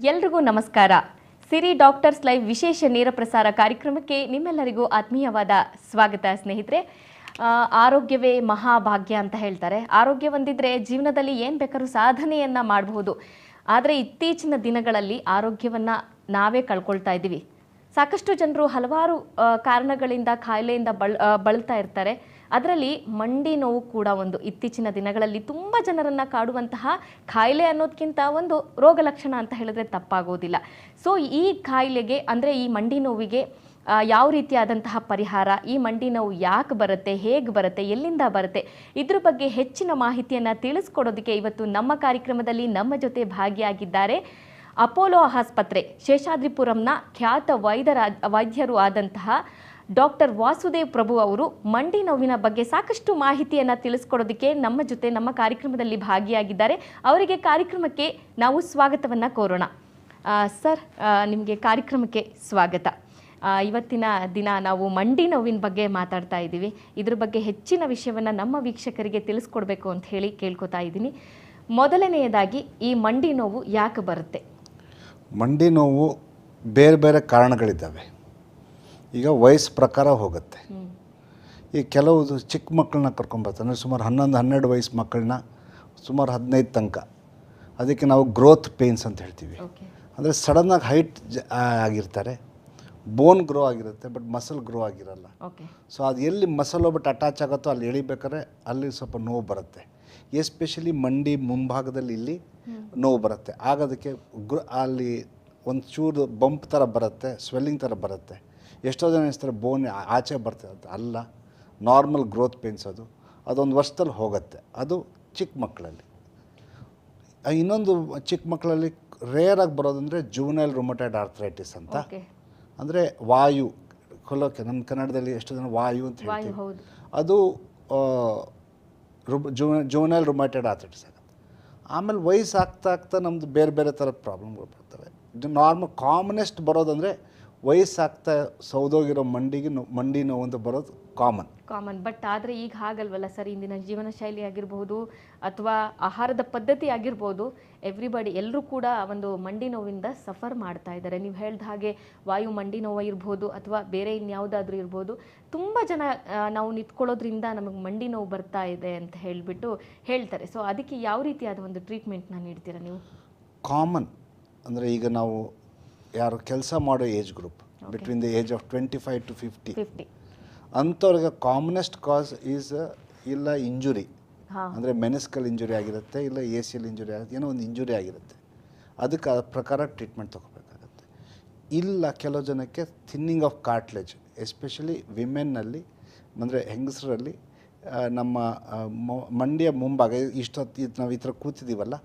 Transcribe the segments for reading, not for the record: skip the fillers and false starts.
ಎಲ್ರಿಗೂ ನಮಸ್ಕಾರ. ಸಿರಿ doctors live ವಿಶೇಷ ನೇರ ಪ್ರಸಾರ ಕಾರ್ಯಕ್ರಮಕ್ಕೆ ನಿಮ್ಮೆಲ್ಲರಿಗೂ ಆತ್ಮೀಯವಾದ ಸ್ವಾಗತ ಸ್ನೇಹಿತರೆ. ಆರೋಗ್ಯವೇ ಮಹಾಭಾಗ್ಯ ಅಂತ ಹೇಳ್ತಾರೆ. ಆರೋಗ್ಯ ಹೊಂದಿದ್ರೆ ಜೀವನದಲ್ಲಿ ಏನು ಬೇಕಾದ್ರೂ ಸಾಧನೆಯನ್ನು ಮಾಡಬಹುದು. ಆದರೆ ಇತ್ತೀಚಿನ ದಿನಗಳಲ್ಲಿ ಆರೋಗ್ಯವನ್ನು ನಾವೇ ಕಳ್ಕೊಳ್ತಾ ಇದ್ದೀವಿ. ಸಾಕಷ್ಟು ಜನರು ಹಲವಾರು ಕಾರಣಗಳಿಂದ ಕಾಯಿಲೆಯಿಂದ ಬಳಲ್ತಾ ಇರ್ತಾರೆ. ಅದರಲ್ಲಿ ಮಂಡಿ ನೋವು ಕೂಡ ಒಂದು. ಇತ್ತೀಚಿನ ದಿನಗಳಲ್ಲಿ ತುಂಬ ಜನರನ್ನು ಕಾಡುವಂತಹ ಕಾಯಿಲೆ ಅನ್ನೋದಕ್ಕಿಂತ ಒಂದು ರೋಗ ಲಕ್ಷಣ ಅಂತ ಹೇಳಿದ್ರೆ ತಪ್ಪಾಗೋದಿಲ್ಲ. ಸೊ ಈ ಕಾಯಿಲೆಗೆ ಅಂದರೆ ಈ ಮಂಡಿ ನೋವಿಗೆ ಯಾವ ರೀತಿಯಾದಂತಹ ಪರಿಹಾರ, ಈ ಮಂಡಿ ನೋವು ಯಾಕೆ ಬರುತ್ತೆ, ಹೇಗೆ ಬರುತ್ತೆ, ಎಲ್ಲಿಂದ ಬರುತ್ತೆ, ಇದ್ರ ಬಗ್ಗೆ ಹೆಚ್ಚಿನ ಮಾಹಿತಿಯನ್ನು ತಿಳಿಸ್ಕೊಡೋದಕ್ಕೆ ಇವತ್ತು ನಮ್ಮ ಕಾರ್ಯಕ್ರಮದಲ್ಲಿ ನಮ್ಮ ಜೊತೆ ಭಾಗಿಯಾಗಿದ್ದಾರೆ ಅಪೋಲೋ ಆಸ್ಪತ್ರೆ ಶೇಷಾದ್ರಿಪುರಂನ ಖ್ಯಾತ ವೈದ್ಯರು ಆದಂತಹ ಡಾಕ್ಟರ್ ವಾಸುದೇವ್ ಪ್ರಭು ಅವರು ಮಂಡಿ ನೋವಿನ ಬಗ್ಗೆ ಸಾಕಷ್ಟು ಮಾಹಿತಿಯನ್ನು ತಿಳಿಸ್ಕೊಡೋದಕ್ಕೆ ನಮ್ಮ ಜೊತೆ ನಮ್ಮ ಕಾರ್ಯಕ್ರಮದಲ್ಲಿ ಭಾಗಿಯಾಗಿದ್ದಾರೆ. ಅವರಿಗೆ ಕಾರ್ಯಕ್ರಮಕ್ಕೆ ನಾವು ಸ್ವಾಗತವನ್ನು ಕೋರೋಣ. ಸರ್, ನಿಮಗೆ ಕಾರ್ಯಕ್ರಮಕ್ಕೆ ಸ್ವಾಗತ. ಇವತ್ತಿನ ದಿನ ನಾವು ಮಂಡಿ ನೋವಿನ ಬಗ್ಗೆ ಮಾತಾಡ್ತಾ ಇದ್ದೀವಿ. ಇದ್ರ ಬಗ್ಗೆ ಹೆಚ್ಚಿನ ವಿಷಯವನ್ನು ನಮ್ಮ ವೀಕ್ಷಕರಿಗೆ ತಿಳಿಸ್ಕೊಡ್ಬೇಕು ಅಂತ ಹೇಳಿ ಕೇಳ್ಕೊತಾ ಇದ್ದೀನಿ. ಮೊದಲನೆಯದಾಗಿ ಈ ಮಂಡಿ ನೋವು ಯಾಕೆ ಬರುತ್ತೆ? ಮಂಡಿ ನೋವು ಬೇರೆ ಬೇರೆ ಕಾರಣಗಳಿದ್ದಾವೆ. ಈಗ ವಯಸ್ಸು ಪ್ರಕಾರ ಹೋಗುತ್ತೆ. ಈ ಕೆಲವು ಚಿಕ್ಕ ಮಕ್ಕಳನ್ನ ಕರ್ಕೊಂಬರ್ತಾರೆ, ಅಂದರೆ ಸುಮಾರು 11-12 ವಯಸ್ಸು ಮಕ್ಕಳನ್ನ, ಸುಮಾರು 15 ತನಕ. ಅದಕ್ಕೆ ನಾವು ಗ್ರೋತ್ ಪೇನ್ಸ್ ಅಂತ ಹೇಳ್ತೀವಿ. ಅಂದರೆ ಸಡನ್ನಾಗಿ ಹೈಟ್ ಆಗಿರ್ತಾರೆ, ಬೋನ್ ಗ್ರೋ ಆಗಿರುತ್ತೆ, ಬಟ್ ಮಸಲ್ ಗ್ರೋ ಆಗಿರಲ್ಲ. ಸೊ ಅದು ಎಲ್ಲಿ ಮಸಲ್ ಹೋಗ್ಬಿಟ್ಟು ಅಟ್ಯಾಚ್ ಆಗುತ್ತೋ ಅಲ್ಲಿ ಎಳಿಬೇಕಾದ್ರೆ ಅಲ್ಲಿ ಸ್ವಲ್ಪ ನೋವು ಬರುತ್ತೆ. ಎಸ್ಪೆಷಲಿ ಮಂಡಿ ಮುಂಭಾಗದಲ್ಲಿ ಇಲ್ಲಿ ನೋವು ಬರುತ್ತೆ. ಆಗ ಅದಕ್ಕೆ ಅಲ್ಲಿ ಒಂದು ಚೂರು ಬಂಪ್ ಥರ ಬರುತ್ತೆ, ಸ್ವೆಲ್ಲಿಂಗ್ ಥರ ಬರುತ್ತೆ. ಎಷ್ಟೋ ಜನ ಅನಿಸ್ತಾರೆ ಬೋನ್ ಆಚೆ ಬರ್ತದೆ ಅಂತ. ಅಲ್ಲ, ನಾರ್ಮಲ್ ಗ್ರೋತ್ ಪೇನ್ಸ್ ಅದು. ಅದೊಂದು ವರ್ಷದಲ್ಲಿ ಹೋಗುತ್ತೆ. ಅದು ಚಿಕ್ಕ ಮಕ್ಕಳಲ್ಲಿ. ಇನ್ನೊಂದು ಚಿಕ್ಕ ಮಕ್ಕಳಲ್ಲಿ ರೇರಾಗಿ ಬರೋದಂದರೆ ಜುವೆನೈಲ್ ರುಮಟಾಯ್ಡ್ ಆರ್ಥರೈಟಿಸ್ ಅಂತ. ಅಂದರೆ ವಾಯು ಕೊಲೋಕೆ, ನಮ್ಮ ಕನ್ನಡದಲ್ಲಿ ಎಷ್ಟೋ ಜನ ವಾಯು ಅಂತ ಹೇಳ್ತೀವಿ. ಅದು ಜುವೆನೈಲ್ ರುಮಟಾಯ್ಡ್ ಆರ್ಥರೈಟಿಸ್ ಆಗುತ್ತೆ. ಆಮೇಲೆ ವಯಸ್ಸು ಆಗ್ತಾ ನಮ್ಮದು ಬೇರೆ ಬೇರೆ ಥರದ ಪ್ರಾಬ್ಲಮ್ಗಳು ಬರ್ತವೆ. ನಾರ್ಮಲ್ ಕಾಮನೆಸ್ಟ್ ಬರೋದಂದರೆ ವಯಸ್ಸಾಗ್ತಾ ಸೌದೋಗಿರೋ ಮಂಡಿ ನೋವು ಅಂತ ಬರೋದು ಕಾಮನ್. ಬಟ್ ಆದರೆ ಈಗ ಹಾಗಲ್ವಲ್ಲ ಸರ್. ಇಂದಿನ ಜೀವನ ಶೈಲಿ ಆಗಿರ್ಬೋದು ಅಥವಾ ಆಹಾರದ ಪದ್ಧತಿ ಆಗಿರ್ಬೋದು, ಎಲ್ಲರೂ ಕೂಡ ಒಂದು ಮಂಡಿ ನೋವಿಂದ ಸಫರ್ ಮಾಡ್ತಾ ಇದ್ದಾರೆ. ನೀವು ಹೇಳ್ದ ಹಾಗೆ ವಾಯು ಮಂಡಿ ನೋವು ಇರ್ಬೋದು ಅಥವಾ ಬೇರೆ ಇನ್ಯಾವುದಾದ್ರೂ ಇರ್ಬೋದು. ತುಂಬ ಜನ ನಾವು ನಿಂತ್ಕೊಳ್ಳೋದ್ರಿಂದ ನಮಗೆ ಮಂಡಿ ನೋವು ಬರ್ತಾ ಇದೆ ಅಂತ ಹೇಳಿಬಿಟ್ಟು ಹೇಳ್ತಾರೆ. ಸೊ ಅದಕ್ಕೆ ಯಾವ ರೀತಿಯಾದ ಒಂದು ಟ್ರೀಟ್ಮೆಂಟ್ನ ನೀಡ್ತೀರಾ ನೀವು? ಕಾಮನ್ ಅಂದರೆ ಈಗ ನಾವು ಯಾರು ಕೆಲಸ ಮಾಡೋ age group between the age of 25 to 50 ಅಂಥವ್ರಿಗೆ ಕಾಮನೆಸ್ಟ್ ಕಾಸ್ ಈಸ್ ಇಲ್ಲ ಇಂಜುರಿ, ಅಂದರೆ ಮೆನಿಸ್ಕಲ್ ಇಂಜುರಿ ಆಗಿರುತ್ತೆ, ಇಲ್ಲ ACL ಇಂಜುರಿ ಆಗುತ್ತೆ, ಏನೋ ಒಂದು ಇಂಜುರಿ ಆಗಿರುತ್ತೆ. ಅದಕ್ಕೆ ಆ ಪ್ರಕಾರ ಟ್ರೀಟ್ಮೆಂಟ್ ತೊಗೋಬೇಕಾಗತ್ತೆ. ಇಲ್ಲ ಕೆಲವು ಜನಕ್ಕೆ ಥಿನ್ನಿಂಗ್ ಆಫ್ ಕಾರ್ಟ್ಲೇಜ್, ಎಸ್ಪೆಷಲಿ ವಿಮೆನ್ನಲ್ಲಿ, ಅಂದರೆ ಹೆಂಗಸರಲ್ಲಿ ನಮ್ಮ ಮಂಡಿಯ ಮುಂಭಾಗ ಇಷ್ಟೊತ್ತು ನಾವು ಈ ಥರ ಕೂತಿದ್ದೀವಲ್ಲ,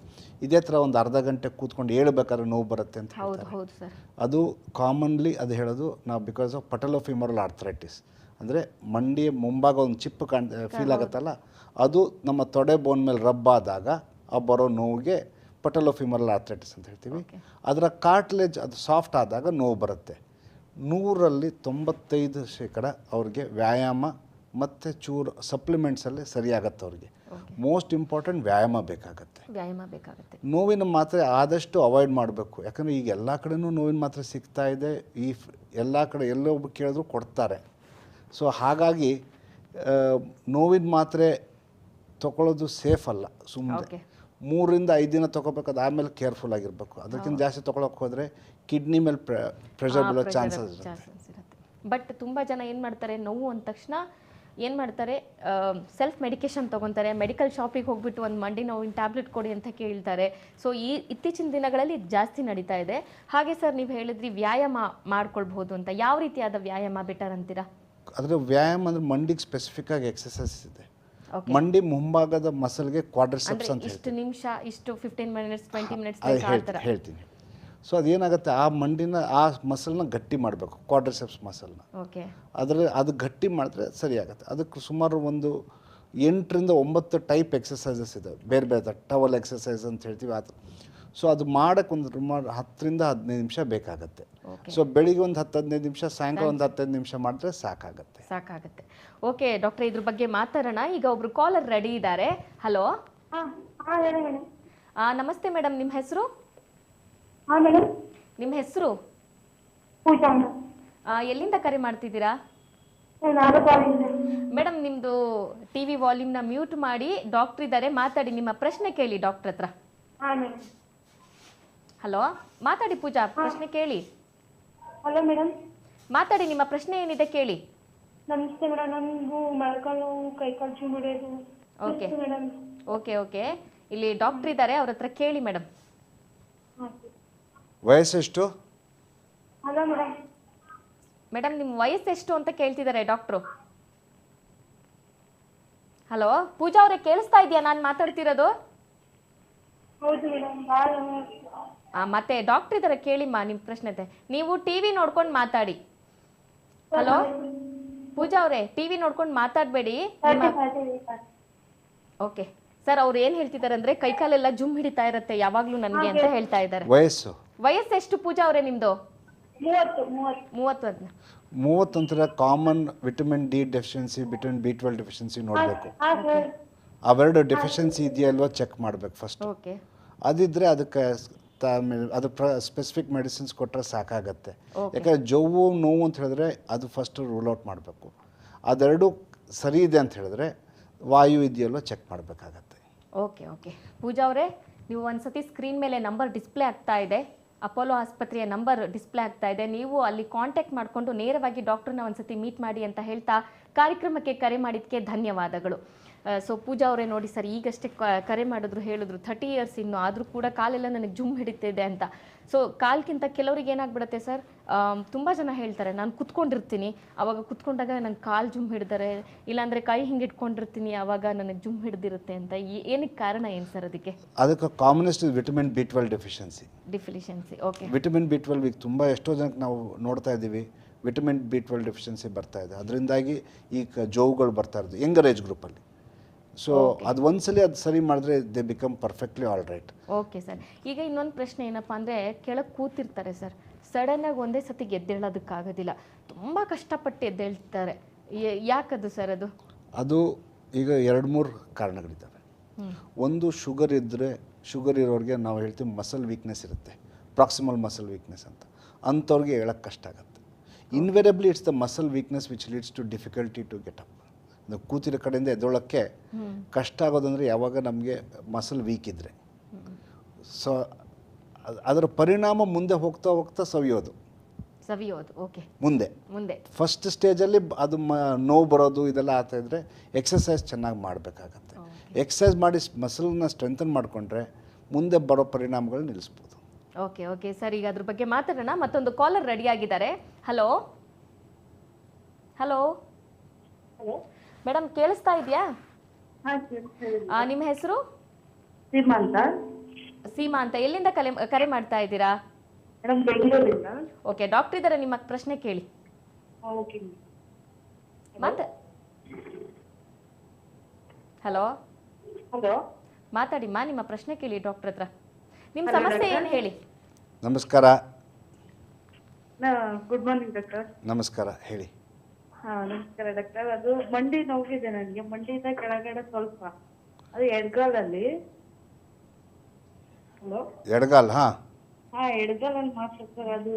ಇದೇ ಥರ ಒಂದು ಅರ್ಧ ಗಂಟೆ ಕೂತ್ಕೊಂಡು ಹೇಳ್ಬೇಕಾದ್ರೆ ನೋವು ಬರುತ್ತೆ ಅಂತ ಹೇಳ್ತಾರೆ. ಅದು ಕಾಮನ್ಲಿ ಅದು ಹೇಳೋದು ನಾವು ಬಿಕಾಸ್ ಆಫ್ ಪಟಲೋಫಿಮರಲ್ ಆರ್ಥರೈಟಿಸ್. ಅಂದರೆ ಮಂಡಿಯ ಮುಂಭಾಗ ಒಂದು ಚಿಪ್ಪು ಫೀಲ್ ಆಗುತ್ತಲ್ಲ, ಅದು ನಮ್ಮ ತೊಡೆ ಬೋನ್ ಮೇಲೆ ರಬ್ ಆದಾಗ ಆ ಬರೋ ನೋವಿಗೆ ಪಟಲೋಫಿಮರಲ್ ಆರ್ಥರೈಟಿಸ್ ಅಂತ ಹೇಳ್ತೀವಿ. ಅದರ ಕಾರ್ಟ್ಲೇಜ್ ಅದು ಸಾಫ್ಟ್ ಆದಾಗ ನೋವು ಬರುತ್ತೆ. 100ರಲ್ಲಿ 95% ಅವ್ರಿಗೆ ವ್ಯಾಯಾಮ ಮತ್ತು ಚೂರು ಸಪ್ಲಿಮೆಂಟ್ಸಲ್ಲಿ ಸರಿಯಾಗತ್ತೆ. ಅವ್ರಿಗೆ ಮೋಸ್ಟ್ ಇಂಪಾರ್ಟೆಂಟ್ ವ್ಯಾಯಾಮ ಬೇಕಾಗತ್ತೆ. ನೋವಿನ ಮಾತ್ರೆ ಆದಷ್ಟು ಅವಾಯ್ಡ್ ಮಾಡಬೇಕು. ಯಾಕಂದರೆ ಈಗ ಎಲ್ಲ ಕಡೆನೂ ನೋವಿನ ಮಾತ್ರೆ ಸಿಗ್ತಾ ಇದೆ. ಎಲ್ಲ ಕಡೆ ಎಲ್ಲೋ ಕೇಳಿದ್ರು ಕೊಡ್ತಾರೆ. ಸೊ ಹಾಗಾಗಿ ನೋವಿನ ಮಾತ್ರೆ ತೊಗೊಳ್ಳೋದು ಸೇಫ್ ಅಲ್ಲ. ಸುಮ್ಮನೆ 3-5 ದಿನ ತೊಗೋಬೇಕಾದ ಆಮೇಲೆ ಕೇರ್ಫುಲ್ ಆಗಿರಬೇಕು. ಅದಕ್ಕಿಂತ ಜಾಸ್ತಿ ತೊಗೊಳಕ್ಕೆ ಹೋದರೆ ಕಿಡ್ನಿ ಮೇಲೆ ಪ್ರೆಷರ್ ಬೀಳೋ ಚಾನ್ಸಸ್ ಇರುತ್ತೆ. ಬಟ್ ತುಂಬ ಜನ ಏನು ಮಾಡ್ತಾರೆ, ನೋವು ಅಂದ ತಕ್ಷಣ ಏನು ಮಾಡ್ತಾರೆ, ಸೆಲ್ಫ್ ಮೆಡಿಕೇಶನ್ ತೊಗೊತಾರೆ. ಮೆಡಿಕಲ್ ಶಾಪಿಗೆ ಹೋಗ್ಬಿಟ್ಟು ಒಂದು ಮಂಡಿ ನೋವಿನ ಟ್ಯಾಬ್ಲೆಟ್ ಕೊಡಿ ಅಂತ ಕೇಳ್ತಾರೆ. ಸೊ ಇತ್ತೀಚಿನ ದಿನಗಳಲ್ಲಿ ಜಾಸ್ತಿ ನಡೀತಾ ಇದೆ. ಹಾಗೆ ಸರ್, ನೀವು ಹೇಳಿದ್ರಿ ವ್ಯಾಯಾಮ ಮಾಡ್ಕೊಳ್ಬಹುದು ಅಂತ. ಯಾವ ರೀತಿಯಾದ ವ್ಯಾಯಾಮ ಬೆಟರ್ ಅಂತೀರಾ? ಅದರ ವ್ಯಾಯಾಮ ಅಂದರೆ ಮಂಡಿಗೆ ಸ್ಪೆಸಿಫಿಕ್ ಆಗಿ ಎಕ್ಸಸೈಸ್ ಇದೆ. ಮಂಡಿ ಮುಂಭಾಗದ ಮಸಲ್ಗೆ ಕ್ವಾಡ್ರಿಸೆಪ್ಸ್ ಅಂತ ಇಷ್ಟು ನಿಮಿಷ, ಇಷ್ಟು 15 ಮಿನಿಟ್ಸ್ 20 ಮಿನಿಟ್ಸ್ ಹೇಳ್ತೀನಿ. ಸೊ ಅದೇನಾಗುತ್ತೆ, ಆ ಮಂಡಿನ ಆ ಮಸಲ್ನ ಗಟ್ಟಿ ಮಾಡಬೇಕು, ಕ್ವಾಡ್ರಿಸೆಪ್ಸ್ ಮಸಲ್ನ. ಅದು ಗಟ್ಟಿ ಮಾಡಿದ್ರೆ ಸರಿಯಾಗುತ್ತೆ. ಅದಕ್ಕೆ ಸುಮಾರು ಒಂದು 8-9 ಟೈಪ್ ಎಕ್ಸಸೈಸಸ್ ಇದೆ, ಬೇರೆ ಬೇರೆ ಟವಲ್ ಎಕ್ಸಸೈಸ್ ಅಂತ ಹೇಳ್ತೀವಿ. ಅದು ಸೊ ಅದು ಮಾಡೋಕ್ಕೆ ಒಂದು ಸುಮಾರು 10-15 ನಿಮಿಷ ಬೇಕಾಗತ್ತೆ. ಸೊ ಬೆಳಿಗ್ಗೆ ಒಂದು 10-15 ನಿಮಿಷ, ಸಾಯಂಕಾಲ ಒಂದು 15 ನಿಮಿಷ ಮಾಡಿದ್ರೆ ಸಾಕಾಗುತ್ತೆ. ಓಕೆ ಡಾಕ್ಟರ್, ಇದ್ರ ಬಗ್ಗೆ ಮಾತಾಡೋಣ. ಈಗ ಒಬ್ರು ಕಾಲರ್ ರೆಡಿ ಇದ್ದಾರೆ. ಹಲೋ, ನಮಸ್ತೆ ಮೇಡಮ್, ನಿಮ್ಮ ಹೆಸರು? ಹಾಂ ಮೇಡಮ್. ನಿಮ್ಮ ಹೆಸರು? ಪೂಜಾ ಮೇಡಮ್. ಎಲ್ಲಿಂದ ಕರೆ ಮಾಡ್ತಿದ್ದೀರಾ? ನಾನು ಕಾಲೇಜಿಂದ. ಮೇಡಮ್ ನಿಮ್ಮದು ಟಿ ವಿ ವಾಲ್ಯೂಮ್ನ ಮ್ಯೂಟ್ ಮಾಡಿ, ಡಾಕ್ಟ್ರ್ ಇದ್ದಾರೆ, ಮಾತಾಡಿ, ನಿಮ್ಮ ಪ್ರಶ್ನೆ ಕೇಳಿ ಡಾಕ್ಟ್ರ್ ಹತ್ರ. ಹಾಂ ಮೇಡಮ್. ಹಲೋ, ಮಾತಾಡಿ ಪೂಜಾ, ಪ್ರಶ್ನೆ ಕೇಳಿ. Hello madam. ಮಾತಾಡಿ, ನಿಮ್ಮ ಪ್ರಶ್ನೆ ಏನಿದೆ ಕೇಳಿ. ನಮಸ್ತೆ ಮೇಡಮ್. ನನಗೂ ಮೊಳಕಾಲು ಕೈಕಾಲು ಜೀವ ಹೊಡೆಯೋದು. Okay madam. ಓಕೆ ಓಕೆ, ಇಲ್ಲಿ ಡಾಕ್ಟ್ರ್ ಇದ್ದಾರೆ, ಅವ್ರ ಹತ್ರ ಕೇಳಿ ಮೇಡಮ್. ಹಾಂ. ವಯಸ್ಸೆಷ್ಟು? Hello madam. ಮೇಡಮ್ ನಿಮ್ಮ ವಯಸ್ಸೆಷ್ಟು ಅಂತ ಕೇಳ್ತಿದ್ದಾರೆ ಡಾಕ್ಟ್ರು. ಹಲೋ ಪೂಜಾ ಅವರೇ, ಕೇಳಿಸ್ತಾ ಇದೆಯಾ ನಾನು ಮಾತಾಡ್ತಿರೋದು? ಹೌದು ಮೇಡಮ್. ಭಾಳ ಮತ್ತೆ ಡಾಕ್ಟ್ರ್ ಇದ್ದಾರೆ, ಕೇಳಿಮ್ಮ ನಿಮ್ಮ ಪ್ರಶ್ನೆ ಇದೆ. ನೀವು ಟಿ ವಿ ನೋಡ್ಕೊಂಡು ಮಾತಾಡಿ. ಹಲೋ ಪೂಜಾ ಅವರೇ, ಟಿ ವಿ ನೋಡ್ಕೊಂಡು ಮಾತಾಡಬೇಡಿ. ಓಕೆ ಸರ್, ಅವ್ರು ಏನು ಹೇಳ್ತಿದ್ದಾರೆ ಅಂದರೆ ಕೈಕಾಲೆಲ್ಲ ಜುಮ್ ಹಿಡಿತಾ ಇರುತ್ತೆ ಯಾವಾಗಲೂ ನನಗೆ ಅಂತ ಹೇಳ್ತಾ ಇದ್ದಾರೆ. ವಯಸ್ಸೆಷ್ಟು ಪೂಜಾ ಅವರೇ ನಿಮ್ಮದು? 30. 30 ನಂತರ common vitamin D deficiency, vitamin B12 deficiency ನೋಡಬೇಕು. ಅವೆರಡು ಡೆಫಿಷಿಯನ್ಸಿ ಇದೆಯಲ್ವ ಚೆಕ್ ಮಾಡಬೇಕು ಫಸ್ಟ್. ಓಕೆ, ಅದಿದ್ದರೆ ಅದಕ್ಕೆ ಅದು ಸ್ಪೆಸಿಫಿಕ್ ಮೆಡಿಸಿನ್ಸ್ ಕೊಟ್ಟರೆ ಸಾಕಾಗತ್ತೆ. ಯಾಕಂದರೆ ಜವ್ವು ನೋವು ಅಂತ ಹೇಳಿದ್ರೆ ಅದು ಫಸ್ಟ್ ರೂಲ್ ಔಟ್ ಮಾಡಬೇಕು. ಅದೆರಡು ಸರಿ ಇದೆ ಅಂತ ಹೇಳಿದ್ರೆ ವಾಯು ಇದೆಯಲ್ಲೋ ಚೆಕ್ ಮಾಡಬೇಕಾಗತ್ತೆ. ಓಕೆ ಓಕೆ ಪೂಜಾ ಅವರೇ, ನೀವು ಒಂದ್ಸತಿ ಸ್ಕ್ರೀನ್ ಮೇಲೆ ನಂಬರ್ ಡಿಸ್ಪ್ಲೇ ಆಗ್ತಾ ಇದೆ, ಅಪೋಲೋ ಆಸ್ಪತ್ರೆಯ ನಂಬರ್ ಡಿಸ್ಪ್ಲೇ ಆಗ್ತಾ ಇದೆ, ನೀವು ಅಲ್ಲಿ ಕಾಂಟ್ಯಾಕ್ಟ್ ಮಾಡಿಕೊಂಡು ನೇರವಾಗಿ ಡಾಕ್ಟ್ರನ್ನ ಒಂದ್ಸತಿ ಮೀಟ್ ಮಾಡಿ ಅಂತ ಹೇಳ್ತಾ ಕಾರ್ಯಕ್ರಮಕ್ಕೆ ಕರೆ ಮಾಡಿದ್ದಕ್ಕೆ ಧನ್ಯವಾದಗಳು. ಸೊ ಪೂಜಾ ಅವರೇ ನೋಡಿ ಸರ್, ಈಗಷ್ಟೇ ಕರೆ ಮಾಡಿದ್ರು, ಹೇಳಿದ್ರು 30 ಇಯರ್ಸ್ ಇನ್ನು ಆದರೂ ಕೂಡ ಕಾಲೆಲ್ಲ ನನಗೆ ಜುಮ್ ಹಿಡಿತಿದೆ ಅಂತ. ಸೊ ಕಾಲ್ಗಿಂತ ಕೆಲವರಿಗೆ ಏನಾಗ್ಬಿಡುತ್ತೆ ಸರ್, ತುಂಬ ಜನ ಹೇಳ್ತಾರೆ ನಾನು ಕುತ್ಕೊಂಡಿರ್ತೀನಿ, ಆವಾಗ ಕುತ್ಕೊಂಡಾಗ ನಂಗೆ ಕಾಲು ಜುಮ್ ಹಿಡಿದರೆ, ಇಲ್ಲಾಂದರೆ ಕೈ ಹಿಂಗೆ ಇಟ್ಕೊಂಡಿರ್ತೀನಿ ಆವಾಗ ನನಗೆ ಜುಮ್ ಹಿಡಿದಿರುತ್ತೆ ಅಂತ. ಏನಕ್ಕೆ ಕಾರಣ ಏನು ಸರ್ ಅದಕ್ಕೆ? ಅದಕ್ಕೆ commonest vitamin B12 deficiency. Okay. Vitamin B12 ಈಗ ತುಂಬ ಎಷ್ಟೋ ಜನಕ್ಕೆ ನಾವು ನೋಡ್ತಾ ಇದ್ದೀವಿ, ವಿಟಮಿನ್ B12 ಡೆಫಿಷಿಯನ್ಸಿ ಬರ್ತಾ ಇದೆ. ಅದರಿಂದಾಗಿ ಈಗ ಜೋವುಗಳು ಬರ್ತಾ ಇರೋದು ಯಂಗರ್ ಏಜ್ ಗ್ರೂಪಲ್ಲಿ. ಸೊ ಅದು ಒಂದ್ಸಲಿ ಅದು ಸರಿ ಮಾಡಿದ್ರೆ they become perfectly all right. Okay sir, ಈಗ ಇನ್ನೊಂದು ಪ್ರಶ್ನೆ ಏನಪ್ಪ ಅಂದರೆ, ಕೆಳಗೆ ಕೂತಿರ್ತಾರೆ ಸರ್, ಸಡನ್ನಾಗಿ ಒಂದೇ ಸತಿಗೆ ಎದ್ದೇಳೋದಕ್ಕಾಗೋದಿಲ್ಲ, ತುಂಬ ಕಷ್ಟಪಟ್ಟು ಎದ್ದೇಳ್ತಾರೆ, ಯಾಕದು ಸರ್? ಅದು ಈಗ 2-3 ಕಾರಣಗಳಿದ್ದಾವೆ. ಒಂದು ಶುಗರ್ ಇದ್ದರೆ, ಶುಗರ್ ಇರೋರಿಗೆ ನಾವು ಹೇಳ್ತೀವಿ ಮಸಲ್ ವೀಕ್ನೆಸ್ ಇರುತ್ತೆ, ಪ್ರಾಕ್ಸಿಮಲ್ ಮಸಲ್ ವೀಕ್ನೆಸ್ ಅಂತ. ಅಂಥವ್ರಿಗೆ ಹೇಳೋಕ್ಕೆ ಕಷ್ಟ ಆಗುತ್ತೆ. Invariably it's the muscle weakness which leads to difficulty to get up. ನಾವು ಕೂತಿರೋ ಕಡೆಯಿಂದ ಎದ್ದೊಳಕ್ಕೆ ಕಷ್ಟ ಆಗೋದಂದರೆ ಯಾವಾಗ ನಮಗೆ ಮಸಲ್ ವೀಕ್ ಇದ್ದರೆ. ಸೊ ಅದರ ಪರಿಣಾಮ ಮುಂದೆ ಹೋಗ್ತಾ ಹೋಗ್ತಾ ಸವಿಯೋದು. ಓಕೆ. ಮುಂದೆ ಫಸ್ಟ್ ಸ್ಟೇಜಲ್ಲಿ ಅದು ನೋವು ಬರೋದು ಇದೆಲ್ಲ ಆಗ್ತಾಯಿದ್ರೆ ಎಕ್ಸಸೈಸ್ ಚೆನ್ನಾಗಿ ಮಾಡಬೇಕಾಗತ್ತೆ. ಎಕ್ಸಸೈಸ್ ಮಾಡಿ ಮಸಲ್ನ ಸ್ಟ್ರೆಂಥನ್ ಮಾಡಿಕೊಂಡ್ರೆ ಮುಂದೆ ಬರೋ ಪರಿಣಾಮಗಳು ನಿಲ್ಲಿಸ್ಬೋದು. ಓಕೆ ಓಕೆ ಸರ್, ಈಗ ಅದ್ರ ಬಗ್ಗೆ ಮಾತಾಡೋಣ. ಮತ್ತೊಂದು ಕಾಲರ್ ರೆಡಿ ಆಗಿದ್ದಾರೆ. ಹಲೋ ಹಲೋ ಮೇಡಮ್, ಕೇಳಿಸ್ತಾ ಇದೆಯಾ? ನಿಮ್ಮ ಹೆಸರು? ಸೀಮಾ ಅಂತ. ಎಲ್ಲಿಂದ ಕರೆ ಮಾಡ್ತಾ ಇದ್ದೀರಾ? ಓಕೆ, ಡಾಕ್ಟರ್ ಇದ್ದಾರೆ, ನಿಮ್ಮ ಪ್ರಶ್ನೆ ಕೇಳಿ. ಹಲೋ ಮಾತಾಡಿಮ್ಮ, ನಿಮ್ಮ ಪ್ರಶ್ನೆ ಕೇಳಿ ಡಾಕ್ಟರ್ ಹತ್ರ. ನಿಮ್ಮ ಸಮಸ್ಯೆ ಏನು ಹೇಳಿ. ನಮಸ್ಕಾರ. Good morning doctor. ನಮಸ್ಕಾರ, ಹೇಳಿ. ನಮಸ್ಕಾರ ಡಾಕ್ಟರ್. ಅದು ಮಂಡಿ ನೋವಿದೆ ನನಗೆ, ಮಂಡಿಯಿಂದ ಕೆಳಗಡೆ ಸ್ವಲ್ಪ, ಅದು ಎಡಗಾಲಲ್ಲಿ. ಹಲೋ, ಎಡಗಾಲ್? ಎಡಗಾಲಲ್ಲಿ ಮಾತ್ರ ಸರ್. ಅದು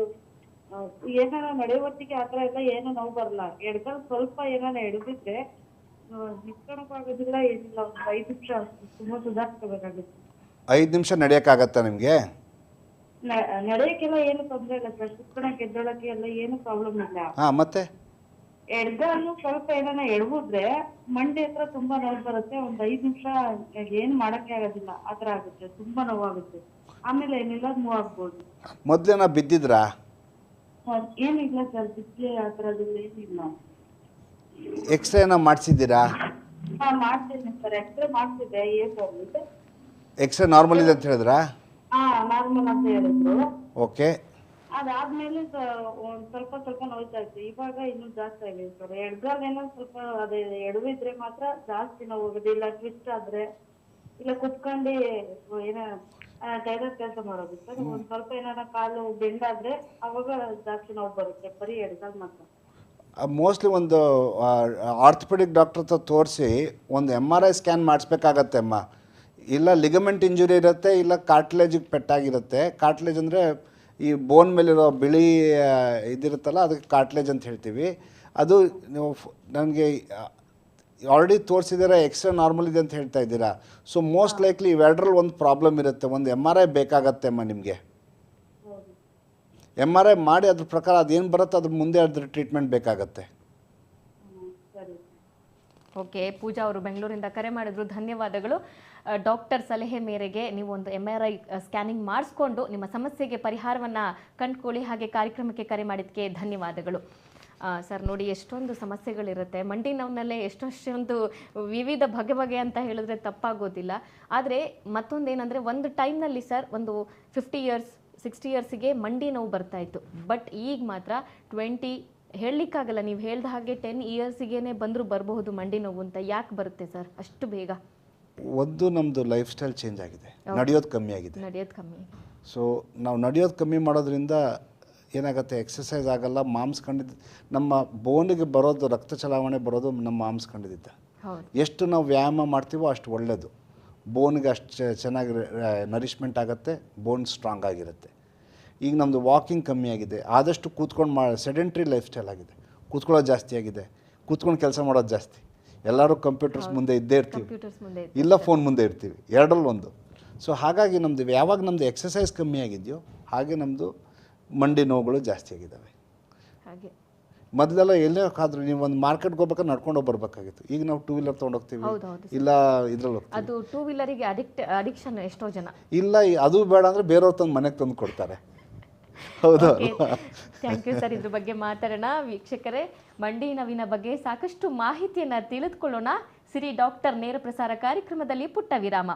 ಏನಾರ ನಡೆಯುವತ್ತಿಗೆ ಆತರ ಎಲ್ಲ ಏನೋ ನೋವು ಬರಲ್ಲ. ಎಡಗಾಲ್ ಸ್ವಲ್ಪ ಏನಾರ ಎಡಗಿದ್ರೆ ನಿತ್ಕೊಳಕ್ ಆಗೋದಿಲ್ಲ, ಏನಿಲ್ಲ. ಒಂದು 5 ನಿಮಿಷ ತುಂಬಾ ಸುಧಾರಿಸ್ಕೋಬೇಕಾಗುತ್ತೆ. 5 ನಿಮಿಷ ನಡೆಯೋಕ್ಕಾಗತ್ತಾ ನಿಮಗೆ? ನಡೆಯಕ್ಕೆಲ್ಲ ಏನು ತೊಂದರೆ ಇಲ್ಲ ಸರ್, ಕುತ್ಕೊಳಕ್ಕೆ ಎದ್ದೊಳಕ್ಕೆ ಎಲ್ಲ ಏನು ಪ್ರಾಬ್ಲಮ್ ಇಲ್ಲ. ಮತ್ತೆ ಎಡಗಾಲು ಸ್ವಲ್ಪ ಏನಾರ ಎಡವಿದ್ರೆ ಮಂಡಿ ಹತ್ರ ತುಂಬಾ ನೋವು ಬರುತ್ತೆ. ಒಂದ್ 5 ನಿಮಿಷ ಏನ್ ಮಾಡಕ್ಕೆ ಆಗೋದಿಲ್ಲ, ಆತರ ಆಗುತ್ತೆ, ತುಂಬಾ ನೋವಾಗುತ್ತೆ. ಆಮೇಲೆ ಏನಿಲ್ಲ, ಮೂವ್ ಆಗ್ಬೋದು. ಮೊದ್ಲೇನ ಬಿದ್ದಿದ್ರಾ? ಏನಿಲ್ಲ ಸರ್, ಬಿದ್ದೆ ಆತರದೆಲ್ಲ ಏನಿಲ್ಲ. ಎಕ್ಸ್ರೇನ ಮಾಡಿಸಿದ್ದೀರಾ? ಮಾಡ್ತೀನಿ ಸರ್, ಎಕ್ಸ್ರೇ ಮಾಡ್ತಿದ್ದೆ. ಎಕ್ಸ್ರೇ ನಾರ್ಮಲ್ ಇದೆ ಅಂತ ಹೇಳಿದ್ರಾ? ನಾರ್ಮಲ್ ಅಂತ ಹೇಳಿದ್ರು. ಓಕೆ. ಅದಾದ್ಮೇಲೆ ಒಂದ್ ಸ್ವಲ್ಪ ಸ್ವಲ್ಪ ನೋಯ್ತಾ ಇತ್ತು. ಇವಾಗ ಇನ್ನೂ ಜಾಸ್ತಿ ಆಗಿದೆ ಸರ್. ಎಡಗಾಲ್ ಏನೋ ಸ್ವಲ್ಪ ಅದೇ ಎಡವಿದ್ರೆ ಮಾತ್ರ ಜಾಸ್ತಿ ನೋವು ಹೋಗೋದು. ಇಲ್ಲ ಟ್ವಿಸ್ಟ್ ಆದ್ರೆ, ಇಲ್ಲ ಕುತ್ಕೊಂಡು ಏನ ಟೈಲರ್ ಕೆಲಸ ಮಾಡೋದು ಸರ್. ಒಂದ್ ಸ್ವಲ್ಪ ಏನಾರ ಕಾಲು ಬೆಂಡಾದ್ರೆ ಅವಾಗ ಜಾಸ್ತಿ ನೋವು ಬರುತ್ತೆ. ಬರೀ ಎಡಗಾಲ್ ಮಾತ್ರ. ಮೋಸ್ಟ್ಲಿ ಒಂದು ಆರ್ಥೋಪೆಡಿಕ್ ಡಾಕ್ಟರ್ ಹತ್ರ ತೋರಿಸಿ ಒಂದು MRI ಸ್ಕ್ಯಾನ್ ಮಾಡಿಸ್ಬೇಕಾಗತ್ತೆ ಅಮ್ಮ. ಇಲ್ಲ ಲಿಗಮೆಂಟ್ ಇಂಜುರಿ ಇರುತ್ತೆ, ಇಲ್ಲ ಕಾರ್ಟ್ಲೇಜಿಗೆ ಪೆಟ್ಟಾಗಿರುತ್ತೆ. ಕಾರ್ಟ್ಲೇಜ್ ಅಂದರೆ ಈ ಬೋನ್ ಮೇಲಿರೋ ಬಿಳಿ ಇದಿರುತ್ತಲ್ಲ, ಅದಕ್ಕೆ ಕಾರ್ಟ್ಲೇಜ್ ಅಂತ ಹೇಳ್ತೀವಿ. ಅದು ನೀವು ನನಗೆ ಆಲ್ರೆಡಿ ತೋರಿಸಿದ್ದೀರಾ, ಎಕ್ಸ್ರೇ ನಾರ್ಮಲ್ ಇದೆ ಅಂತ ಹೇಳ್ತಾ ಇದ್ದೀರಾ. ಸೊ ಮೋಸ್ಟ್ ಲೈಕ್ಲಿ ಇವೆರಡರಲ್ಲಿ ಒಂದು ಪ್ರಾಬ್ಲಮ್ ಇರುತ್ತೆ. ಒಂದು MRI ಬೇಕಾಗತ್ತೆ ಅಮ್ಮ ನಿಮಗೆ. ಹೌದು. MRI ಮಾಡಿ ಅದ್ರ ಪ್ರಕಾರ ಅದೇನು ಬರುತ್ತೆ ಅದ್ರ ಮುಂದೆ ಅದ್ರ ಟ್ರೀಟ್ಮೆಂಟ್ ಬೇಕಾಗತ್ತೆ. ಸರಿ. ಓಕೆ, ಪೂಜಾ ಅವರು ಬೆಂಗಳೂರಿಂದ ಕರೆ ಮಾಡಿದ್ರು, ಧನ್ಯವಾದಗಳು. ಡಾಕ್ಟರ್ ಸಲಹೆ ಮೇರೆಗೆ ನೀವು ಒಂದು MRI ಸ್ಕ್ಯಾನಿಂಗ್ ಮಾಡಿಸ್ಕೊಂಡು ನಿಮ್ಮ ಸಮಸ್ಯೆಗೆ ಪರಿಹಾರವನ್ನು ಕಂಡುಕೊಳ್ಳಿ. ಹಾಗೆ ಕಾರ್ಯಕ್ರಮಕ್ಕೆ ಕರೆ ಮಾಡಿದ್ದಕ್ಕೆ ಧನ್ಯವಾದಗಳು. ಸರ್ ನೋಡಿ, ಎಷ್ಟೊಂದು ಸಮಸ್ಯೆಗಳಿರುತ್ತೆ. ಮಂಡಿ ನೋವಿನಲ್ಲೇ ಎಷ್ಟೊಂದು ವಿವಿಧ ಬಗೆ ಅಂತ ಹೇಳಿದ್ರೆ ತಪ್ಪಾಗೋದಿಲ್ಲ. ಆದರೆ ಮತ್ತೊಂದೇನೆಂದರೆ, ಒಂದು ಟೈಮ್ನಲ್ಲಿ ಸರ್ ಒಂದು 50 ಇಯರ್ಸ್ 60 ಇಯರ್ಸಿಗೆ ಮಂಡಿ ನೋವು ಬರ್ತಾಯಿತ್ತು. ಬಟ್ ಈಗ ಮಾತ್ರ 20 ಹೇಳಲಿಕ್ಕಾಗಲ್ಲ, ನೀವು ಹೇಳ್ದ ಹಾಗೆ 10 ಇಯರ್ಸಿಗೇ ಬಂದರೂ ಬರಬಹುದು ಮಂಡಿ ನೋವು ಅಂತ. ಯಾಕೆ ಬರುತ್ತೆ ಸರ್ ಅಷ್ಟು ಬೇಗ? ಒಂದು ನಮ್ಮದು ಲೈಫ್ ಸ್ಟೈಲ್ ಚೇಂಜ್ ಆಗಿದೆ, ನಡೆಯೋದು ಕಮ್ಮಿ ಆಗಿದೆ. ನಡೆಯೋದು ಕಮ್ಮಿ. ಸೊ ನಾವು ನಡೆಯೋದು ಕಮ್ಮಿ ಮಾಡೋದ್ರಿಂದ ಏನಾಗುತ್ತೆ, ಎಕ್ಸಸೈಸ್ ಆಗಲ್ಲ. ಮಾಂಸ್ಕೊಂಡಿದ್ದು ನಮ್ಮ ಬೋನಿಗೆ ಬರೋದು, ರಕ್ತ ಚಲಾವಣೆ ಬರೋದು ನಮ್ಮ ಮಾಂಸ್ಕೊಂಡಿದ್ದ. ಎಷ್ಟು ನಾವು ವ್ಯಾಯಾಮ ಮಾಡ್ತೀವೋ ಅಷ್ಟು ಒಳ್ಳೆಯದು. ಬೋನ್ಗೆ ಅಷ್ಟು ಚೆನ್ನಾಗಿ ನರಿಷ್ಮೆಂಟ್ ಆಗುತ್ತೆ, ಬೋನ್ ಸ್ಟ್ರಾಂಗ್ ಆಗಿರುತ್ತೆ. ಈಗ ನಮ್ಮದು ವಾಕಿಂಗ್ ಕಮ್ಮಿ ಆಗಿದೆ, ಆದಷ್ಟು ಕೂತ್ಕೊಂಡು ಸೆಡೆಂಟ್ರಿ ಲೈಫ್ ಸ್ಟೈಲ್ ಆಗಿದೆ. ಕೂತ್ಕೊಳ್ಳೋದು ಜಾಸ್ತಿ ಆಗಿದೆ, ಕೂತ್ಕೊಂಡು ಕೆಲಸ ಮಾಡೋದು ಜಾಸ್ತಿ. ಎಲ್ಲರೂ ಕಂಪ್ಯೂಟರ್ಸ್ ಮುಂದೆ ಇದ್ದೇ ಇರ್ತೀವಿ, ಇಲ್ಲ ಫೋನ್ ಮುಂದೆ ಇರ್ತೀವಿ, ಎರಡರಲ್ಲಿ ಒಂದು. ಸೊ ಹಾಗಾಗಿ ನಮ್ಮದು ಯಾವಾಗ ನಮ್ಮದು ಎಕ್ಸಸೈಸ್ ಕಮ್ಮಿ ಆಗಿದೆಯೋ ಹಾಗೆ ನಮ್ಮದು ಮಂಡಿ ನೋವುಗಳು ಜಾಸ್ತಿ ಆಗಿದ್ದಾವೆ. ಹಾಗೆ ಮೊದಲೆಲ್ಲ ಎಲ್ಲೇ ಹೋಗಾದ್ರೂ ನೀವು ಒಂದು ಮಾರ್ಕೆಟ್ಗೆ ಹೋಗ್ಬೇಕಾದ್ರೆ ನಡ್ಕೊಂಡು ಹೋಗಿ ಬರಬೇಕಾಗಿತ್ತು. ಈಗ ನಾವು 2 ವೀಲರ್ ತೊಗೊಂಡೋಗ್ತೀವಿ, ಇಲ್ಲ ಇದ್ರಲ್ಲಿ ಹೋಗ್ತೀವಿ. ಅದು 2 ವೀಲರಿಗೆ ಅಡಿಕ್ಷನ್ ಎಷ್ಟೋ ಜನ. ಇಲ್ಲ ಅದು ಬೇಡ ಅಂದರೆ ಬೇರೆಯವ್ರು ತಂದು ಮನೆಗೆ ತಂದು ಕೊಡ್ತಾರೆ. ಹೌದು. Thank you sir. ಇದ್ರ ಬಗ್ಗೆ ಮಾತಾಡೋಣ. ವೀಕ್ಷಕರೇ, ಮಂಡಿ ನೋವಿನ ಬಗ್ಗೆ ಸಾಕಷ್ಟು ಮಾಹಿತಿಯನ್ನು ತಿಳಿದುಕೊಳ್ಳೋಣ. ಸಿರಿ ಡಾಕ್ಟರ್ ನೇರ ಪ್ರಸಾರ ಕಾರ್ಯಕ್ರಮದಲ್ಲಿ ಪುಟ್ಟ ವಿರಾಮ.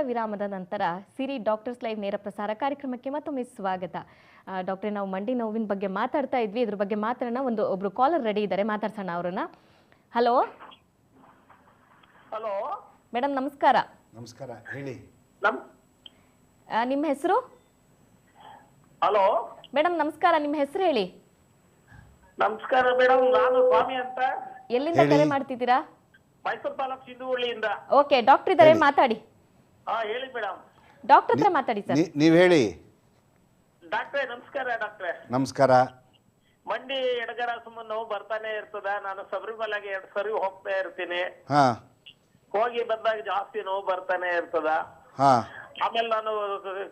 ವಿರಾಮದ ನಂತರ ಸಿರಿ ಡಾಕ್ಟರ್ಸ್ ಲೈವ್ ನೇರ ಪ್ರಸಾರ ಕಾರ್ಯಕ್ರಮಕ್ಕೆ ಮತ್ತೊಮ್ಮೆ ಸ್ವಾಗತ. ಡಾಕ್ಟ್ರೇ, ನಾವು ಮಂಡಿ ನೋವಿನ ಬಗ್ಗೆ ಮಾತಾಡ್ತಾ ಇದ್ವಿ. ಇದ್ರ ಬಗ್ಗೆ ಮಾತಾಡೋಣ. ಒಬ್ರು ಕಾಲರ್ ರೆಡಿ ಇದ್ದಾರೆ, ಮಾತಾಡ್ಸೋಣ ಅವ್ರನ್ನ. ಹಲೋ ಹಲೋ ಮೇಡಮ್, ನಮಸ್ಕಾರ. ನಮಸ್ಕಾರ, ಹೇಳಿ. ನಿಮ್ಮ ಹೆಸರು? ಹಲೋ ಮೇಡಮ್ ನಮಸ್ಕಾರ, ನಿಮ್ಮ ಹೆಸರು ಹೇಳಿ. ನಮಸ್ಕಾರ ಮೇಡಮ್, ನಾನು ಸ್ವಾಮಿ ಅಂತ, ಎಲ್ಲಿಂದ ಕರೆ ಮಾಡ್ತಿದ್ದೀರಾ? ಮೈಸೂರು ತಾಲೂಕು ಸಿಂಧುವಳ್ಳಿಯಿಂದ. ಓಕೆ, ಡಾಕ್ಟರ್ ಇದ್ದಾರೆ, ಮಾತಾಡಿ. ಹೇಳಿ ಮೇಡಮ್. ಡಾಕ್ಟರ್ ಹತ್ರ ಮಾತಾಡಿ ಸರ್. ನೀವು ಹೇಳಿ. ಡಾಕ್ಟ್ರೇ ನಮಸ್ಕಾರ. ಡಾಕ್ಟ್ರೇ ನಮಸ್ಕಾರ. ಮಂಡಿ ಎಡಗರ ಸುಮ್ಮನೆ ನೋವು ಬರ್ತಾನೆ ಇರ್ತದ. ನಾನು ಶಬರಿಮಲೆಗೆ 2 ಸರಿ ಹೋಗ್ತಾ ಇರ್ತೀನಿ. ಹಾ ಹೋಗಿ ಬಂದಾಗ ಜಾಸ್ತಿ ನೋವು ಬರ್ತಾನೆ ಇರ್ತದ. ಹಾ ಆಮೇಲೆ ನಾನು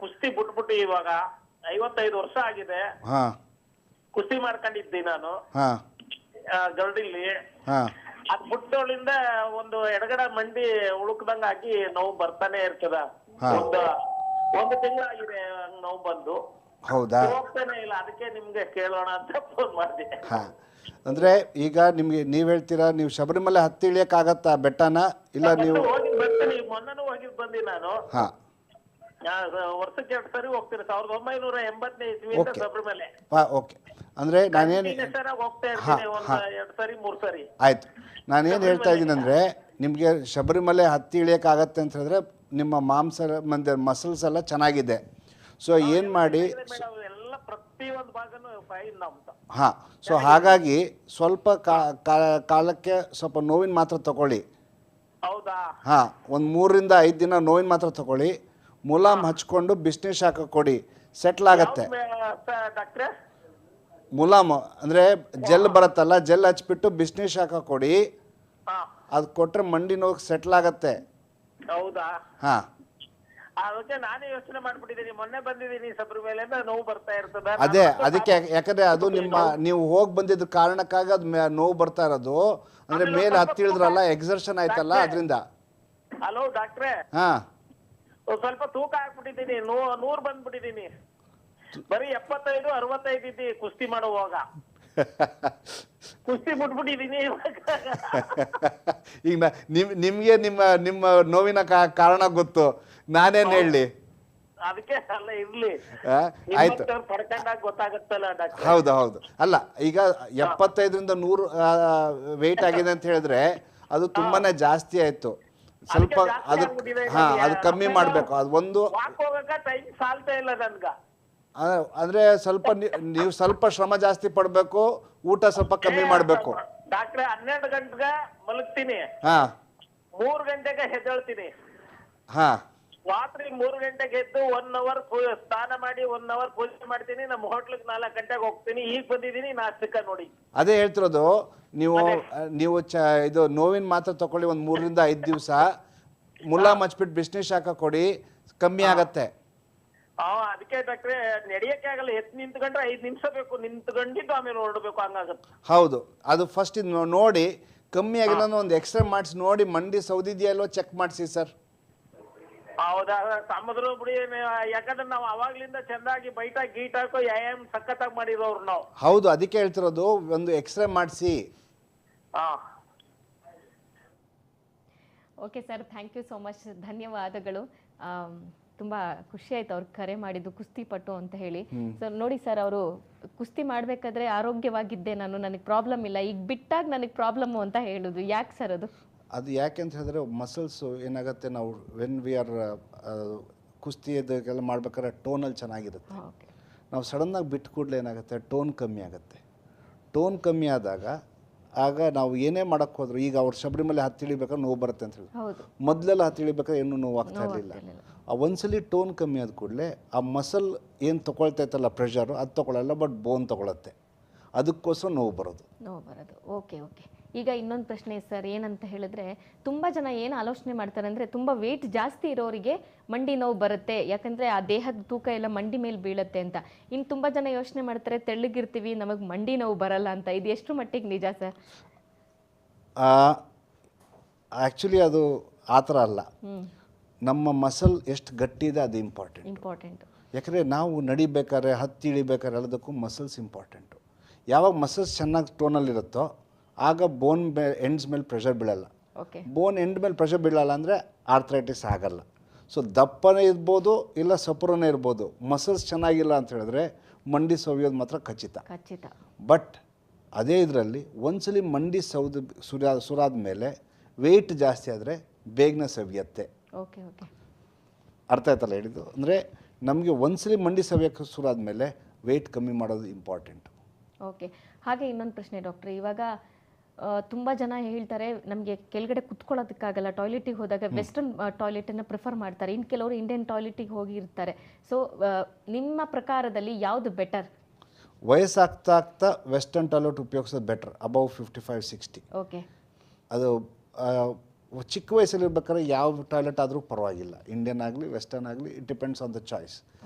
ಕುಸ್ತಿ ಬಿಟ್ಬಿಟ್ಟು ಇವಾಗ 55 ವರ್ಷ ಆಗಿದೆ. ಹಾ ಕುಸ್ತಿ ಮಾಡ್ಕೊಂಡಿದ್ದಿ ನಾನು ಹಾ ಗರಡಿಲಿ. ಹಾ ಅದ್ ಬಿಟ್ಟೋಳಿಂದ ಒಂದು ಎಡಗಡ ಮಂಡಿ ಉಳುಕ್ದಂಗಾಗಿ ನೋವು ಬರ್ತಾನೆ ಇರ್ತದ. ಒಂದು ತಿಂಗಳಾಗಿದೆ ನೋವು ಬಂದು. ಹೌದಾ? ಹೋಗ್ತಾನೆ ಇಲ್ಲ. ಅದಕ್ಕೆ ನಿಮ್ಗೆ ಕೇಳೋಣ ಅಂತ ಫೋನ್ ಮಾಡಿದೆ. ಹಾ, ಅಂದ್ರೆ ಈಗ ನಿಮ್ಗೆ ನೀವ್ ಹೇಳ್ತೀರಾ, ನೀವು ಶಬರಿಮಲೆ ಹತ್ತಿ ಇಳಿಯಕ್ಕಾಗತ್ತಾ ಬೆಟ್ಟನ? ಇಲ್ಲ ನೀವು ಹೋಗಿ ಬರ್ತೀನಿ. ಮೊನ್ನೆನೂ ಹೋಗಿ ಬಂದಿ ನಾನು. ಹಾ ವರ್ಷಕ್ಕೆ 2 ಸರಿ ಹೋಗ್ತೀನಿ. 1980ನೇ ಇಸ್ವಿಯಿಂದ ಶಬರಿಮಲೆ. ಓಕೆ, ಅಂದ್ರೆ ನಾನೇನು ಹೋಗ್ತಾ ಇರ್ತೀನಿ. 2 ಸರಿ 3 ಸರಿ. ಆಯ್ತು. ನಾನೇನು ಹೇಳ್ತಾ ಇದ್ದೀನಿ ಅಂದರೆ, ನಿಮಗೆ ಶಬರಿಮಲೆ ಹತ್ತಿ ಇಳಿಯೋಕ್ಕಾಗತ್ತೆ ಅಂತ ಹೇಳಿದ್ರೆ ನಿಮ್ಮ ಮಾಂಸ ಮಂದಿ ಮಸಲ್ಸ್ ಎಲ್ಲ ಚೆನ್ನಾಗಿದೆ. ಸೊ ಏನು ಮಾಡಿ, ಎಲ್ಲ ಪ್ರತಿಯೊಂದು ಭಾಗನೂ ಫೈನ್ ನಮ್ದು. ಹಾಂ, ಸೊ ಹಾಗಾಗಿ ಸ್ವಲ್ಪ ಕಾಲಕ್ಕೆ ಸ್ವಲ್ಪ ನೋವಿನ ಮಾತ್ರ ತಗೊಳ್ಳಿ. ಹೌದಾ? ಹಾಂ, ಒಂದು 3 ರಿಂದ 5 ದಿನ ನೋವಿನ ಮಾತ್ರ ತಗೊಳ್ಳಿ. ಮುಲಾಮ್ ಹಚ್ಕೊಂಡು ಬಿಸ್ನೆಸ್ ಶಾಖ ಕೊಡಿ, ಸೆಟ್ಲ್ ಆಗತ್ತೆ. ಡಾಕ್ಟ್ರೆ, ಮುಲಾಮ್ ಅಂದರೆ ಜೆಲ್ ಬರುತ್ತಲ್ಲ, ಜೆಲ್ ಹಚ್ಬಿಟ್ಟು ಬಿಸ್ನೆಸ್ ಶಾಖ ಕೊಡಿ. ಅದು ಕೊಟ್ಟರೆ ಮಂಡಿ ನೋವು ಸೆಟ್ಲ್ ಆಗತ್ತೆ. ಹೌದಾ? ಹಾಂ, ಅದಕ್ಕೆ ನಾನೇ ಯೋಚನೆ ಮಾಡ್ಬಿಟ್ಟಿದ್ದೀನಿ. ಮೊನ್ನೆ ಬಂದಿದ್ದೀನಿ ಶಬರಿಮಲೆಯಿಂದ, ನೋವು ಬರ್ತಾ ಇರ್ತದ. ಅದಕ್ಕೆ ಯಾಕಂದ್ರೆ ಅದು ನೀವು ಹೋಗಿ ಬಂದಿದ್ದ ಕಾರಣಕ್ಕಾಗಿ ಅದು ನೋವು ಬರ್ತಾ ಇರೋದು. ಅಂದ್ರೆ ಮೇಲೆ ಹತ್ತಿಳಿದ್ರಲ್ಲ, ಎಕ್ಸರ್ಷನ್ ಆಯ್ತಲ್ಲ, ಅದರಿಂದ. ಹಲೋ ಡಾಕ್ಟ್ರೆ, ಹಾ, ಸ್ವಲ್ಪ ತೂಕ ಹಾಕ್ಬಿಟ್ಟಿದ್ದೀನಿ. 100 ಬಂದ್ಬಿಟ್ಟಿದ್ದೀನಿ. ಬರೀ 75 65 ಇದ್ದಿ ಕುಸ್ತಿ ಮಾಡುವಾಗ. ಕುಸ್ತಿ ಬಿಟ್ಬಿಟ್ಟಿದ್ದೀನಿ. ಈಗ ನಿಮ್ಗೆ ನಿಮ್ಮ ನೋವಿನ ಕಾರಣ ಗೊತ್ತು, ನಾನೇನ್ ಹೇಳಿ. ಅದಕ್ಕೆ ಅಲ್ಲ ಇರ್ಲಿ, ಆಯ್ತು, ಪಡ್ಕೊಂಡಾಗ ಗೊತ್ತಾಗತ್ತಲ್ಲ ಡಾಕ್ಟರ್. ಹೌದು ಹೌದು. ಅಲ್ಲ, ಈಗ 75 ರಿಂದ 100 ವೆಯ್ಟ್ ಆಗಿದೆ ಅಂತ ಹೇಳಿದ್ರೆ ಅದು ತುಂಬಾನೇ ಜಾಸ್ತಿ ಆಯ್ತು. ಸ್ವಲ್ಪ ಅದು ಕಮ್ಮಿ ಮಾಡ್ಬೇಕು. ಅದು ಒಂದು ಟೈಮ್ ಸಾಲ್ತಾ ಇಲ್ಲ ನನ್ಗ. ಅಂದ್ರೆ ಸ್ವಲ್ಪ ನೀವು ಸ್ವಲ್ಪ ಶ್ರಮ ಜಾಸ್ತಿ ಪಡ್ಬೇಕು, ಊಟ ಸ್ವಲ್ಪ ಕಮ್ಮಿ ಮಾಡ್ಬೇಕು. ಡಾಕ್ಟ್ರೆ 12 ಗಂಟೆಗೆ ಮಲಗ್ತೀನಿ. ಹಾ, 3 ಗಂಟೆಗೆ ಎದ್ದೇಳ್ತೀನಿ. ಹಾ, ರಾತ್ರಿ 3 ಗಂಟೆಗೆ ಎದ್ದು 1 ಅವರ್ ಸ್ನಾನ ಮಾಡಿ 1 ಅವರ್ ಪೂಜೆ ಮಾಡ್ತೀನಿ. ನಮ್ಮ ಹೋಟ್ಲಿಗೆ 4 ಗಂಟೆಗೆ ಹೋಗ್ತೀನಿ. ಈಗ ಬಂದಿದ್ದೀನಿ ನಾಷ್ಟಕ್ಕೆ ನೋಡಿ. ಅದೇ ಹೇಳ್ತಿರೋದು. ನೀವು ಇದು ನೋವಿನ ಮಾತ್ರ ತಗೊಳ್ಳಿ, ಒಂದು 3 ರಿಂದ 5 ದಿವಸ ಮುಲಾಮ್ ಹಚ್ಬಿಟ್ಟು ಬಿಸ್ನೆಸ್ ಶಾಖ ಕೊಡಿ, ಕಮ್ಮಿ ಆಗತ್ತೆ. ಅದಕ್ಕೆ ಡಾಕ್ಟ್ರೆ ನಡೆಯಕ್ಕೆ ಆಗಲ್ಲ. ನಿಂತ್ಕೊಂಡ್ರೆ 5 ನಿಮಿಷ ಬೇಕು. ನಿಂತ್ಕೊಂಡಿದ್ದು ಆಮೇಲೆ ಹೊರಡ್ಬೇಕು, ಹಂಗಾಗತ್ತೆ. ಹೌದು, ಅದು ಫಸ್ಟ್ ಇದು ನೋಡಿ, ಕಮ್ಮಿ ಆಗಿಲ್ಲ ಒಂದು ಎಕ್ಸ್ರೇ ಮಾಡಿಸಿ ನೋಡಿ, ಮಂಡಿ ಸೌದಿದೆಯಲ್ಲೋ ಚೆಕ್ ಮಾಡಿಸಿ ಸರ್. ಹೌದಾ? ಸಮುದ್ರ ಬಿಡಿ. ಯಾಕಂದ್ರೆ ನಾವು ಅವಾಗ್ಲಿಂದ ಚೆಂದಾಗಿ ಬೈಟ ಗೀಟ್ ಹಾಕೋ ವ್ಯಾಯಾಮ ಸಖತ್ತಾಗಿ ಮಾಡಿರೋರು ನಾವು. ಹೌದು, ಅದಕ್ಕೆ ಹೇಳ್ತಿರೋದು, ಒಂದು ಎಕ್ಸ್ರೇ ಮಾಡಿಸಿ. Okay sir, thank you so much, ಧನ್ಯವಾದಗಳು. ತುಂಬ ಖುಷಿ ಆಯ್ತು ಅವ್ರಿಗೆ ಕರೆ ಮಾಡಿದ್ದು, ಕುಸ್ತಿಪಟ್ಟು ಅಂತ ಹೇಳಿ. ಸರ್ ನೋಡಿ ಸರ್, ಅವರು ಕುಸ್ತಿ ಮಾಡಬೇಕಾದ್ರೆ ಆರೋಗ್ಯವಾಗಿದ್ದೆ ನಾನು, ನನಗೆ ಪ್ರಾಬ್ಲಮ್ ಇಲ್ಲ, ಈಗ ಬಿಟ್ಟಾಗ ನನಗೆ ಪ್ರಾಬ್ಲಮ್ಮು ಅಂತ ಹೇಳೋದು. ಯಾಕೆ ಸರ್ ಅದು? ಅದು ಯಾಕೆ ಅಂತ ಹೇಳಿದ್ರೆ, ಮಸಲ್ಸು ಏನಾಗುತ್ತೆ, ನಾವು ವೆನ್ ವಿ ಆರ್ ಕುಸ್ತಿ ಇದಕ್ಕೆಲ್ಲ ಮಾಡ್ಬೇಕಾದ್ರೆ ಟೋನಲ್ಲಿ ಚೆನ್ನಾಗಿರುತ್ತೆ. ನಾವು ಸಡನ್ನಾಗಿ ಬಿಟ್ಟು ಕೂಡಲೇ ಏನಾಗುತ್ತೆ, ಟೋನ್ ಕಮ್ಮಿ ಆಗುತ್ತೆ. ಟೋನ್ ಕಮ್ಮಿ ಆದಾಗ ಆಗ ನಾವು ಏನೇ ಮಾಡೋಕ್ಕೆ ಹೋದ್ರು, ಈಗ ಅವ್ರು ಶಬರಿಮಲೆ ಹತ್ತಿ ಇಳಿಬೇಕಾದ್ರೆ ನೋವು ಬರುತ್ತೆ ಅಂತ ಹೇಳಿ, ಮೊದಲೆಲ್ಲ ಹತ್ತಿ ಇಳಿಬೇಕಾದ್ರೆ ಏನೂ ನೋವು ಆಗ್ತಾ ಇರಲಿಲ್ಲ. ಆ ಒಂದ್ಸಲಿ ಟೋನ್ ಕಮ್ಮಿ ಆದ ಕೂಡಲೇ ಆ ಮಸಲ್ ಏನು ತೊಗೊಳ್ತೈತಲ್ಲ ಪ್ರೆಷರು, ಅದು ತೊಗೊಳ್ಳಲ್ಲ, ಬಟ್ ಬೋನ್ ತೊಗೊಳತ್ತೆ. ಅದಕ್ಕೋಸ್ಕರ ನೋವು ಬರೋದು. Okay okay. ಈಗ ಇನ್ನೊಂದು ಪ್ರಶ್ನೆ ಸರ್, ಏನಂತ ಹೇಳಿದ್ರೆ, ತುಂಬ ಜನ ಏನು ಆಲೋಚನೆ ಮಾಡ್ತಾರೆ ಅಂದರೆ, ತುಂಬ ವೇಟ್ ಜಾಸ್ತಿ ಇರೋರಿಗೆ ಮಂಡಿ ನೋವು ಬರುತ್ತೆ, ಯಾಕಂದರೆ ಆ ದೇಹದ ತೂಕ ಎಲ್ಲ ಮಂಡಿ ಮೇಲೆ ಬೀಳುತ್ತೆ ಅಂತ. ಇನ್ನು ತುಂಬ ಜನ ಯೋಚನೆ ಮಾಡ್ತಾರೆ, ತೆಳ್ಳಗಿರ್ತೀವಿ, ನಮಗೆ ಮಂಡಿ ನೋವು ಬರಲ್ಲ ಅಂತ. ಇದು ಎಷ್ಟು ಮಟ್ಟಿಗೆ ನಿಜ ಸರ್? ಆ್ಯಕ್ಚುಲಿ ಅದು ಆ ಥರ ಅಲ್ಲ. ನಮ್ಮ ಮಸಲ್ ಎಷ್ಟು ಗಟ್ಟಿ ಇದೆ ಅದು ಇಂಪಾರ್ಟೆಂಟ್. ಯಾಕಂದರೆ ನಾವು ನಡಿಬೇಕಾದ್ರೆ, ಹತ್ತಿ ಇಳಿಬೇಕಾದ್ರೆ ಎಲ್ಲದಕ್ಕೂ ಮಸಲ್ಸ್ ಇಂಪಾರ್ಟೆಂಟು. ಯಾವಾಗ ಮಸಲ್ಸ್ ಚೆನ್ನಾಗಿ ಟೋನಲ್ಲಿರುತ್ತೋ ಆಗ ಬೋನ್ ಎಂಡ್ಸ್ ಮೇಲೆ ಪ್ರೆಷರ್ ಬೀಳಲ್ಲ. ಬೋನ್ ಎಂಡ್ ಮೇಲೆ ಪ್ರೆಷರ್ ಬೀಳಲ್ಲ ಅಂದರೆ ಆರ್ಥ್ರೈಟಿಸ್ ಆಗಲ್ಲ. ಸೊ ದಪ್ಪನೇ ಇರ್ಬೋದು ಇಲ್ಲ ಸಪುರನೇ ಇರ್ಬೋದು, ಮಸಲ್ಸ್ ಚೆನ್ನಾಗಿಲ್ಲ ಅಂತ ಹೇಳಿದ್ರೆ ಮಂಡಿ ಸವಿಯೋದು ಮಾತ್ರ ಖಚಿತ. ಖಚಿತ. ಬಟ್ ಅದೇ ಇದರಲ್ಲಿ ಒಂದ್ಸಲಿ ಮಂಡಿ ಸುರಾದ ಮೇಲೆ ವೆಯ್ಟ್ ಜಾಸ್ತಿ ಆದರೆ ಬೇಗನೆ ಸವಿಯತ್ತೆ. ಓಕೆ ಓಕೆ, ಅರ್ಥ ಆಯ್ತಲ್ಲ ಹೇಳಿದ್ದು? ಅಂದರೆ ನಮಗೆ ಒಂದ್ಸಲಿ ಮಂಡಿ ಸವಿಯೋಕ್ಕೆ ಶುರುವಾದ ಮೇಲೆ ವೆಯ್ಟ್ ಕಮ್ಮಿ ಮಾಡೋದು ಇಂಪಾರ್ಟೆಂಟ್. ಓಕೆ. ಹಾಗೆ ಇನ್ನೊಂದು ಪ್ರಶ್ನೆ ಡಾಕ್ಟ್ರೆ, ಇವಾಗ ತುಂಬ ಜನ ಹೇಳ್ತಾರೆ ನಮಗೆ ಕೆಳಗಡೆ ಕುತ್ಕೊಳ್ಳೋದಕ್ಕಾಗಲ್ಲ, ಟಾಯ್ಲೆಟಿಗೆ ಹೋದಾಗ ವೆಸ್ಟರ್ನ್ ಟಾಯ್ಲೆಟನ್ನು ಪ್ರಿಫರ್ ಮಾಡ್ತಾರೆ, ಇನ್ನು ಕೆಲವರು ಇಂಡಿಯನ್ ಟಾಯ್ಲೆಟಿಗೆ ಹೋಗಿರ್ತಾರೆ. ಸೊ ನಿಮ್ಮ ಪ್ರಕಾರದಲ್ಲಿ ಯಾವುದು ಬೆಟರ್? ವಯಸ್ಸಾಗ್ತಾ ಆಗ್ತಾ ವೆಸ್ಟರ್ನ್ ಟಾಯ್ಲೆಟ್ ಉಪಯೋಗಿಸೋದು ಬೆಟರ್, ಅಬೌವ್ 55-60. ಓಕೆ. ಅದು ಚಿಕ್ಕ ವಯಸ್ಸಲ್ಲಿರ್ಬೇಕಾದ್ರೆ ಯಾವ ಟಾಯ್ಲೆಟ್ ಆದರೂ ಪರವಾಗಿಲ್ಲ, ಇಂಡಿಯನ್ ಆಗಲಿ ವೆಸ್ಟರ್ನ್ ಆಗಲಿ, it depends on the choice.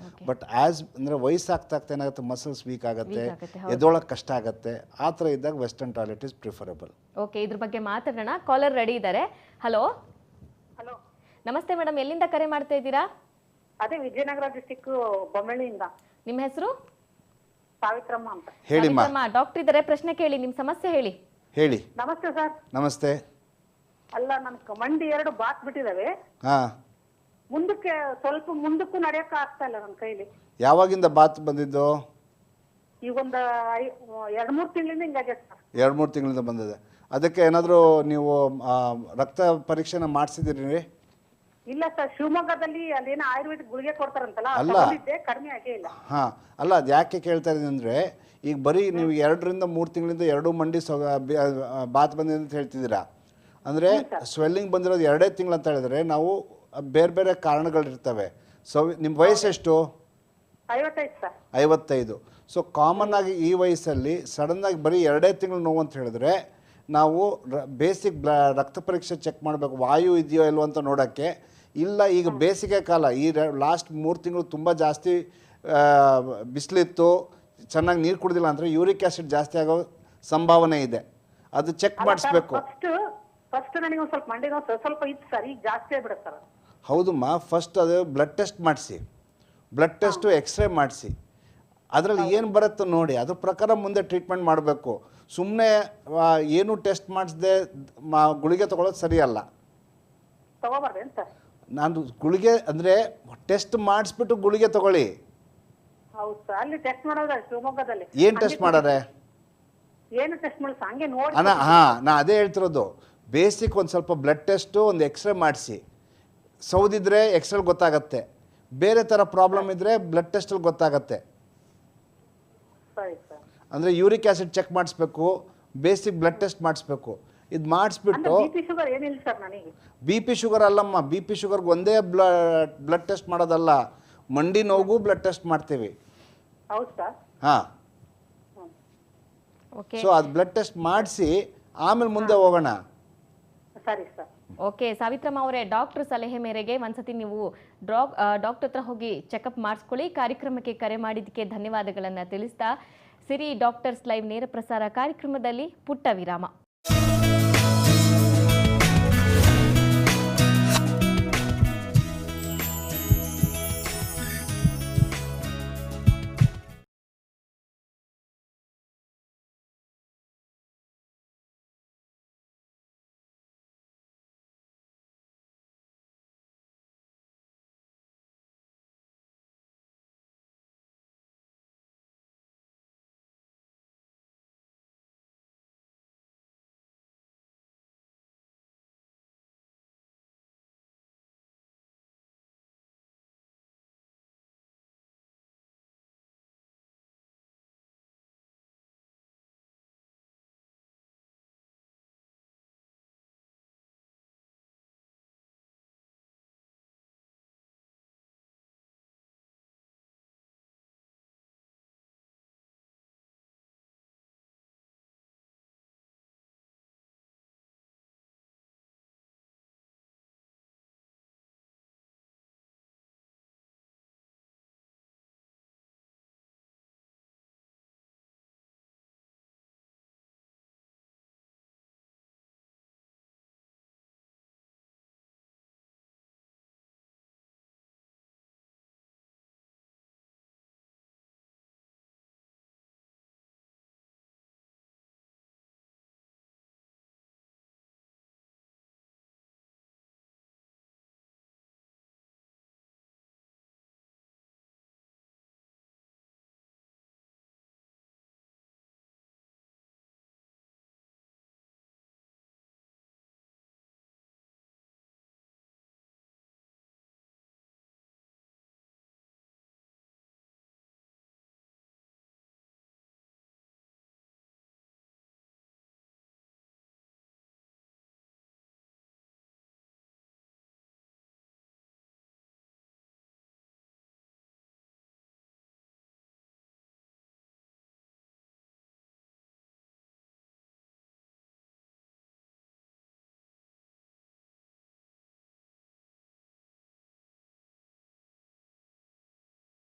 But ಅಂದರೆ ವಯಸ್ಸಾಗ್ತಾ ಆಗ್ತಾ ಏನಾಗುತ್ತೆ, ಮಸಲ್ಸ್ ವೀಕ್ ಆಗುತ್ತೆ, ಎದೊಳಕ್ಕೆ ಕಷ್ಟ ಆಗುತ್ತೆ. ಆ ಥರ ಇದ್ದಾಗ western toilet is preferable. Okay, ಇದ್ರ ಬಗ್ಗೆ ಮಾತಾಡೋಣ. ಕಾಲರ್ ರೆಡಿ ಇದ್ದಾರೆ. ಹಲೋ. ಹಲೋ, ನಮಸ್ತೆ ಮೇಡಮ್, ಎಲ್ಲಿಂದ ಕರೆ ಮಾಡ್ತಾ ಇದ್ದೀರಾ? ಅದೇ ವಿಜಯನಗರ ಡಿಸ್ಟಿಕ್ ಬೊಮ್ಮಳ್ಳಿಯಿಂದ. ನಿಮ್ಮ ಹೆಸರು? ಸಾವಿತ್ರಮ್ಮ ಅಂತ. ಹೇಳಿಮ್ಮ. ಡಾಕ್ಟರ್ ಇದ್ದಾರೆ, ಪ್ರಶ್ನೆ ಕೇಳಿ, ನಿಮ್ಮ ಸಮಸ್ಯೆ ಹೇಳಿ. ಹೇಳಿ. ನಮಸ್ತೆ ಸರ್. ನಮಸ್ತೆ. ಅಲ್ಲ, ನನ್ ಮಂಡಿ 2 ಬಾತ್ ಬಿಟ್ಟಿದಾವೆ. ಹಾಂ. ಮುಂದಕ್ಕೆ ಸ್ವಲ್ಪ ಮುಂದಕ್ಕೂ ನಡೆಯಕ್ಕೆ ಆಗ್ತಾ ಇಲ್ಲ ನನ್ನ ಕೈಲಿ. ಯಾವಾಗಿಂದ ಬಾತ್ ಬಂದಿದ್ದು? ಈಗ ಒಂದು 2-3 ತಿಂಗಳಿಂದ ಹಿಂಗಾಗೈತೆ ಸರ್. 2-3 ತಿಂಗಳಿಂದ ಬಂದಿದೆ. ಅದಕ್ಕೆ ಏನಾದರೂ ನೀವು ರಕ್ತ ಪರೀಕ್ಷೆನ ಮಾಡಿಸಿದ್ದೀರಿ? ಇಲ್ಲ ಸರ್, ಶಿವಮೊಗ್ಗದಲ್ಲಿ ಅಲ್ಲೇನೋ ಆಯುರ್ವೇದಿಕ್ ಗುಳಿಗೆ ಕೊಡ್ತಾರಂತಲ್ಲ, ಅಲ್ಲ. ತಗೊಂಡಿದ್ದೆ, ಕಡಿಮೆ ಆಗೇ ಇಲ್ಲ. ಹಾಂ, ಅಲ್ಲ, ಅದು ಯಾಕೆ ಕೇಳ್ತಾ ಇದ್ದೀನಿ ಅಂದರೆ, ಈಗ ಬರೀ ನೀವು 2-3 ತಿಂಗಳಿಂದ 2 ಮಂಡಿ ಬಾತ್ ಬಂದಿದೆ ಅಂತ ಹೇಳ್ತಿದ್ದೀರಾ. ಅಂದರೆ ಸ್ವೆಲ್ಲಿಂಗ್ ಬಂದಿರೋದು 2 ತಿಂಗಳು ಅಂತ ಹೇಳಿದ್ರೆ ನಾವು ಬೇರೆ ಬೇರೆ ಕಾರಣಗಳಿರ್ತವೆ. ಸೊ ನಿಮ್ಮ ವಯಸ್ಸೆಷ್ಟು? 55 ಸರ್. 55. ಸೊ ಕಾಮನ್ ಆಗಿ ಈ ವಯಸ್ಸಲ್ಲಿ ಸಡನ್ನಾಗಿ ಬರೀ 2 ತಿಂಗಳು ನೋವು ಅಂತ ಹೇಳಿದ್ರೆ ನಾವು ಬೇಸಿಕ್ ರಕ್ತ ಪರೀಕ್ಷೆ ಚೆಕ್ ಮಾಡಬೇಕು, ವಾಯು ಇದೆಯೋ ಇಲ್ವೋ ಅಂತ ನೋಡೋಕ್ಕೆ. ಇಲ್ಲ, ಈಗ ಬೇಸಿಗೆ ಕಾಲ, ಈ ಲಾಸ್ಟ್ 3 ತಿಂಗಳು ತುಂಬ ಜಾಸ್ತಿ ಬಿಸಿಲಿತ್ತು, ಚೆನ್ನಾಗಿ ನೀರು ಕುಡಿದಿಲ್ಲ ಅಂದರೆ ಯೂರಿಕ್ ಆ್ಯಸಿಡ್ ಜಾಸ್ತಿ ಆಗೋ ಸಂಭಾವನೆ ಇದೆ, ಅದು ಚೆಕ್ ಮಾಡಿಸ್ಬೇಕು. ಫಸ್ಟ್ ನನಗೆ ಒಂದು ಸ್ವಲ್ಪ ಮಂಡಿ ನೋವು ಸ್ವಲ್ಪ ಇತ್ತು ಸರ್, ಈಗ ಜಾಸ್ತಿ ಆಗ್ಬಿಡುತ್ತೆ ಸರ್. ಹೌದಮ್ಮ, ಫಸ್ಟ್ ಅದು ಬ್ಲಡ್ ಟೆಸ್ಟ್ ಮಾಡಿಸಿ, ಬ್ಲಡ್ ಟೆಸ್ಟು ಎಕ್ಸ್ರೇ ಮಾಡಿಸಿ, ಅದರಲ್ಲಿ ಏನು ಬರುತ್ತೋ ನೋಡಿ, ಅದ್ರ ಪ್ರಕಾರ ಮುಂದೆ ಟ್ರೀಟ್ಮೆಂಟ್ ಮಾಡಬೇಕು. ಸುಮ್ಮನೆ ಏನು ಟೆಸ್ಟ್ ಮಾಡಿಸದೆ ಗುಳಿಗೆ ತೊಗೊಳೋದು ಸರಿಯಲ್ಲ. ತಗೋಬಾರ್ದೇನು ಸರ್? ನಾನು ಗುಳಿಗೆ ಅಂದರೆ ಟೆಸ್ಟ್ ಮಾಡಿಸ್ಬಿಟ್ಟು ಗುಳಿಗೆ ತೊಗೊಳ್ಳಿ. ಹೌದು ಸರ್, ಅಲ್ಲಿ ಟೆಸ್ಟ್ ಮಾಡೋದ ಶಿವಮೊಗ್ಗದಲ್ಲಿ. ಏನು ಟೆಸ್ಟ್ ಮಾಡಾರೆ? ಏನು ಟೆಸ್ಟ್ ಮಾಡಿ ಹಂಗೆ ನೋಡಿ. ಹಾಂ, ನಾ ಅದೇ ಹೇಳ್ತಿರೋದು. ಬೇಸಿಕ್ ಒಂದು ಸ್ವಲ್ಪ ಬ್ಲಡ್ ಟೆಸ್ಟು, ಒಂದು ಎಕ್ಸ್ರೇ ಮಾಡಿಸಿ. ಸೌದಿದ್ರೆ ಎಕ್ಸ್ರೇ ಗೊತ್ತಾಗತ್ತೆ, ಬೇರೆ ಥರ ಪ್ರಾಬ್ಲಮ್ ಇದ್ದರೆ ಬ್ಲಡ್ ಟೆಸ್ಟಲ್ಲಿ ಗೊತ್ತಾಗತ್ತೆ. ಸರಿ ಸರ್. ಅಂದರೆ ಯೂರಿಕ್ ಆ್ಯಸಿಡ್ ಚೆಕ್ ಮಾಡಿಸ್ಬೇಕು, ಬೇಸಿಕ್ ಬ್ಲಡ್ ಟೆಸ್ಟ್ ಮಾಡಿಸ್ಬೇಕು. ಇದು ಮಾಡಿಸ್ಬಿಟ್ಟು BP ಶುಗರ್ ಏನಿಲ್ಲ ಸರ್ ನನಗೆ. BP ಶುಗರ್ ಅಲ್ಲಮ್ಮ, BP ಶುಗರ್ಗೆ ಒಂದೇ ಬ್ಲಡ್ ಟೆಸ್ಟ್ ಮಾಡೋದಲ್ಲ, ಮಂಡಿ ನೋವಿಗೂ ಬ್ಲಡ್ ಟೆಸ್ಟ್ ಮಾಡ್ತೀವಿ. ಹೌದು ಸರ್. ಹಾಂ. ಓಕೆ. ಸೊ ಅದು ಬ್ಲಡ್ ಟೆಸ್ಟ್ ಮಾಡಿಸಿ ಆಮೇಲೆ ಮುಂದೆ ಹೋಗೋಣ. ಸರಿ ಸರ್. ಓಕೆ ಸಾವಿತ್ರಮ್ಮ ಅವರೇ, ಡಾಕ್ಟರ್ ಸಲಹೆ ಮೇರೆಗೆ ಒಂದ್ಸತಿ ನೀವು ಡಾಕ್ಟರ್ ಹತ್ರ ಹೋಗಿ ಚೆಕಪ್ ಮಾಡಿಸ್ಕೊಳ್ಳಿ. ಕಾರ್ಯಕ್ರಮಕ್ಕೆ ಕರೆ ಮಾಡಿದ್ದಕ್ಕೆ ಧನ್ಯವಾದಗಳನ್ನು ತಿಳಿಸ್ತಾ ಸಿರಿ ಡಾಕ್ಟರ್ಸ್ ಲೈವ್ ನೇರ ಪ್ರಸಾರ ಕಾರ್ಯಕ್ರಮದಲ್ಲಿ ಪುಟ್ಟ ವಿರಾಮ.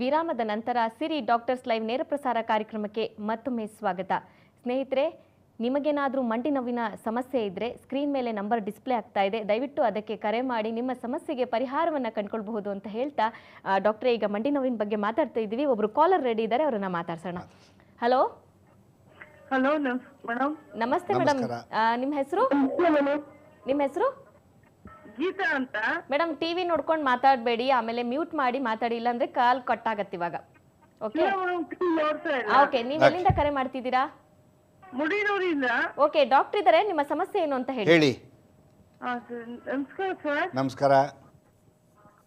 ವಿರಾಮದ ನಂತರ ಸಿರಿ ಡಾಕ್ಟರ್ಸ್ ಲೈವ್ ನೇರ ಪ್ರಸಾರ ಕಾರ್ಯಕ್ರಮಕ್ಕೆ ಮತ್ತೊಮ್ಮೆ ಸ್ವಾಗತ. ಸ್ನೇಹಿತರೆ, ನಿಮಗೇನಾದರೂ ಮಂಡಿ ನೋವಿನ ಸಮಸ್ಯೆ ಇದ್ದರೆ ಸ್ಕ್ರೀನ್ ಮೇಲೆ ನಂಬರ್ ಡಿಸ್ಪ್ಲೇ ಆಗ್ತಾ ಇದೆ, ದಯವಿಟ್ಟು ಅದಕ್ಕೆ ಕರೆ ಮಾಡಿ ನಿಮ್ಮ ಸಮಸ್ಯೆಗೆ ಪರಿಹಾರವನ್ನು ಕಂಡುಕೊಳ್ಬಹುದು ಅಂತ ಹೇಳ್ತಾ, ಡಾಕ್ಟ್ರೇ ಈಗ ಮಂಡಿ ನೋವಿನ ಬಗ್ಗೆ ಮಾತಾಡ್ತಾ ಇದ್ದೀವಿ. ಒಬ್ರು ಕಾಲರ್ ರೆಡಿ ಇದ್ದಾರೆ, ಅವರನ್ನ ಮಾತಾಡ್ಸೋಣ. Hello hello madam. ನಮಸ್ತೆ ಮೇಡಮ್, ನಿಮ್ಮ ಹೆಸರು? ನಿಮ್ಮ ಹೆಸರು ಗೀತಾ ಅಂತ. ಮೇಡಮ್, ಟಿವಿ ನೋಡ್ಕೊಂಡು ಮಾತಾಡಬೇಡಿ, ಆಮೇಲೆ ಮ್ಯೂಟ್ ಮಾಡಿ ಮಾತಾಡಿ, ಇಲ್ಲಾಂದ್ರೆ ಕಾಲ್ ಕಟ್ ಆಗತ್ತೆ ಇವಾಗ. ಓಕೆ ಓಕೆ, ನೀವು ಎಲ್ಲಿಂದ ಕರೆ ಮಾಡ್ತಿದ್ದೀರಾ? ಮುಡಿನೂರಿಂದ. ಓಕೆ, ಡಾಕ್ಟರ್ ಇದ್ದಾರೆ, ನಿಮ್ಮ ಸಮಸ್ಯೆ ಏನು ಅಂತ ಹೇಳಿ. ಹೇಳಿ. ನಮಸ್ಕಾರ ಸರ್. ನಮಸ್ಕಾರ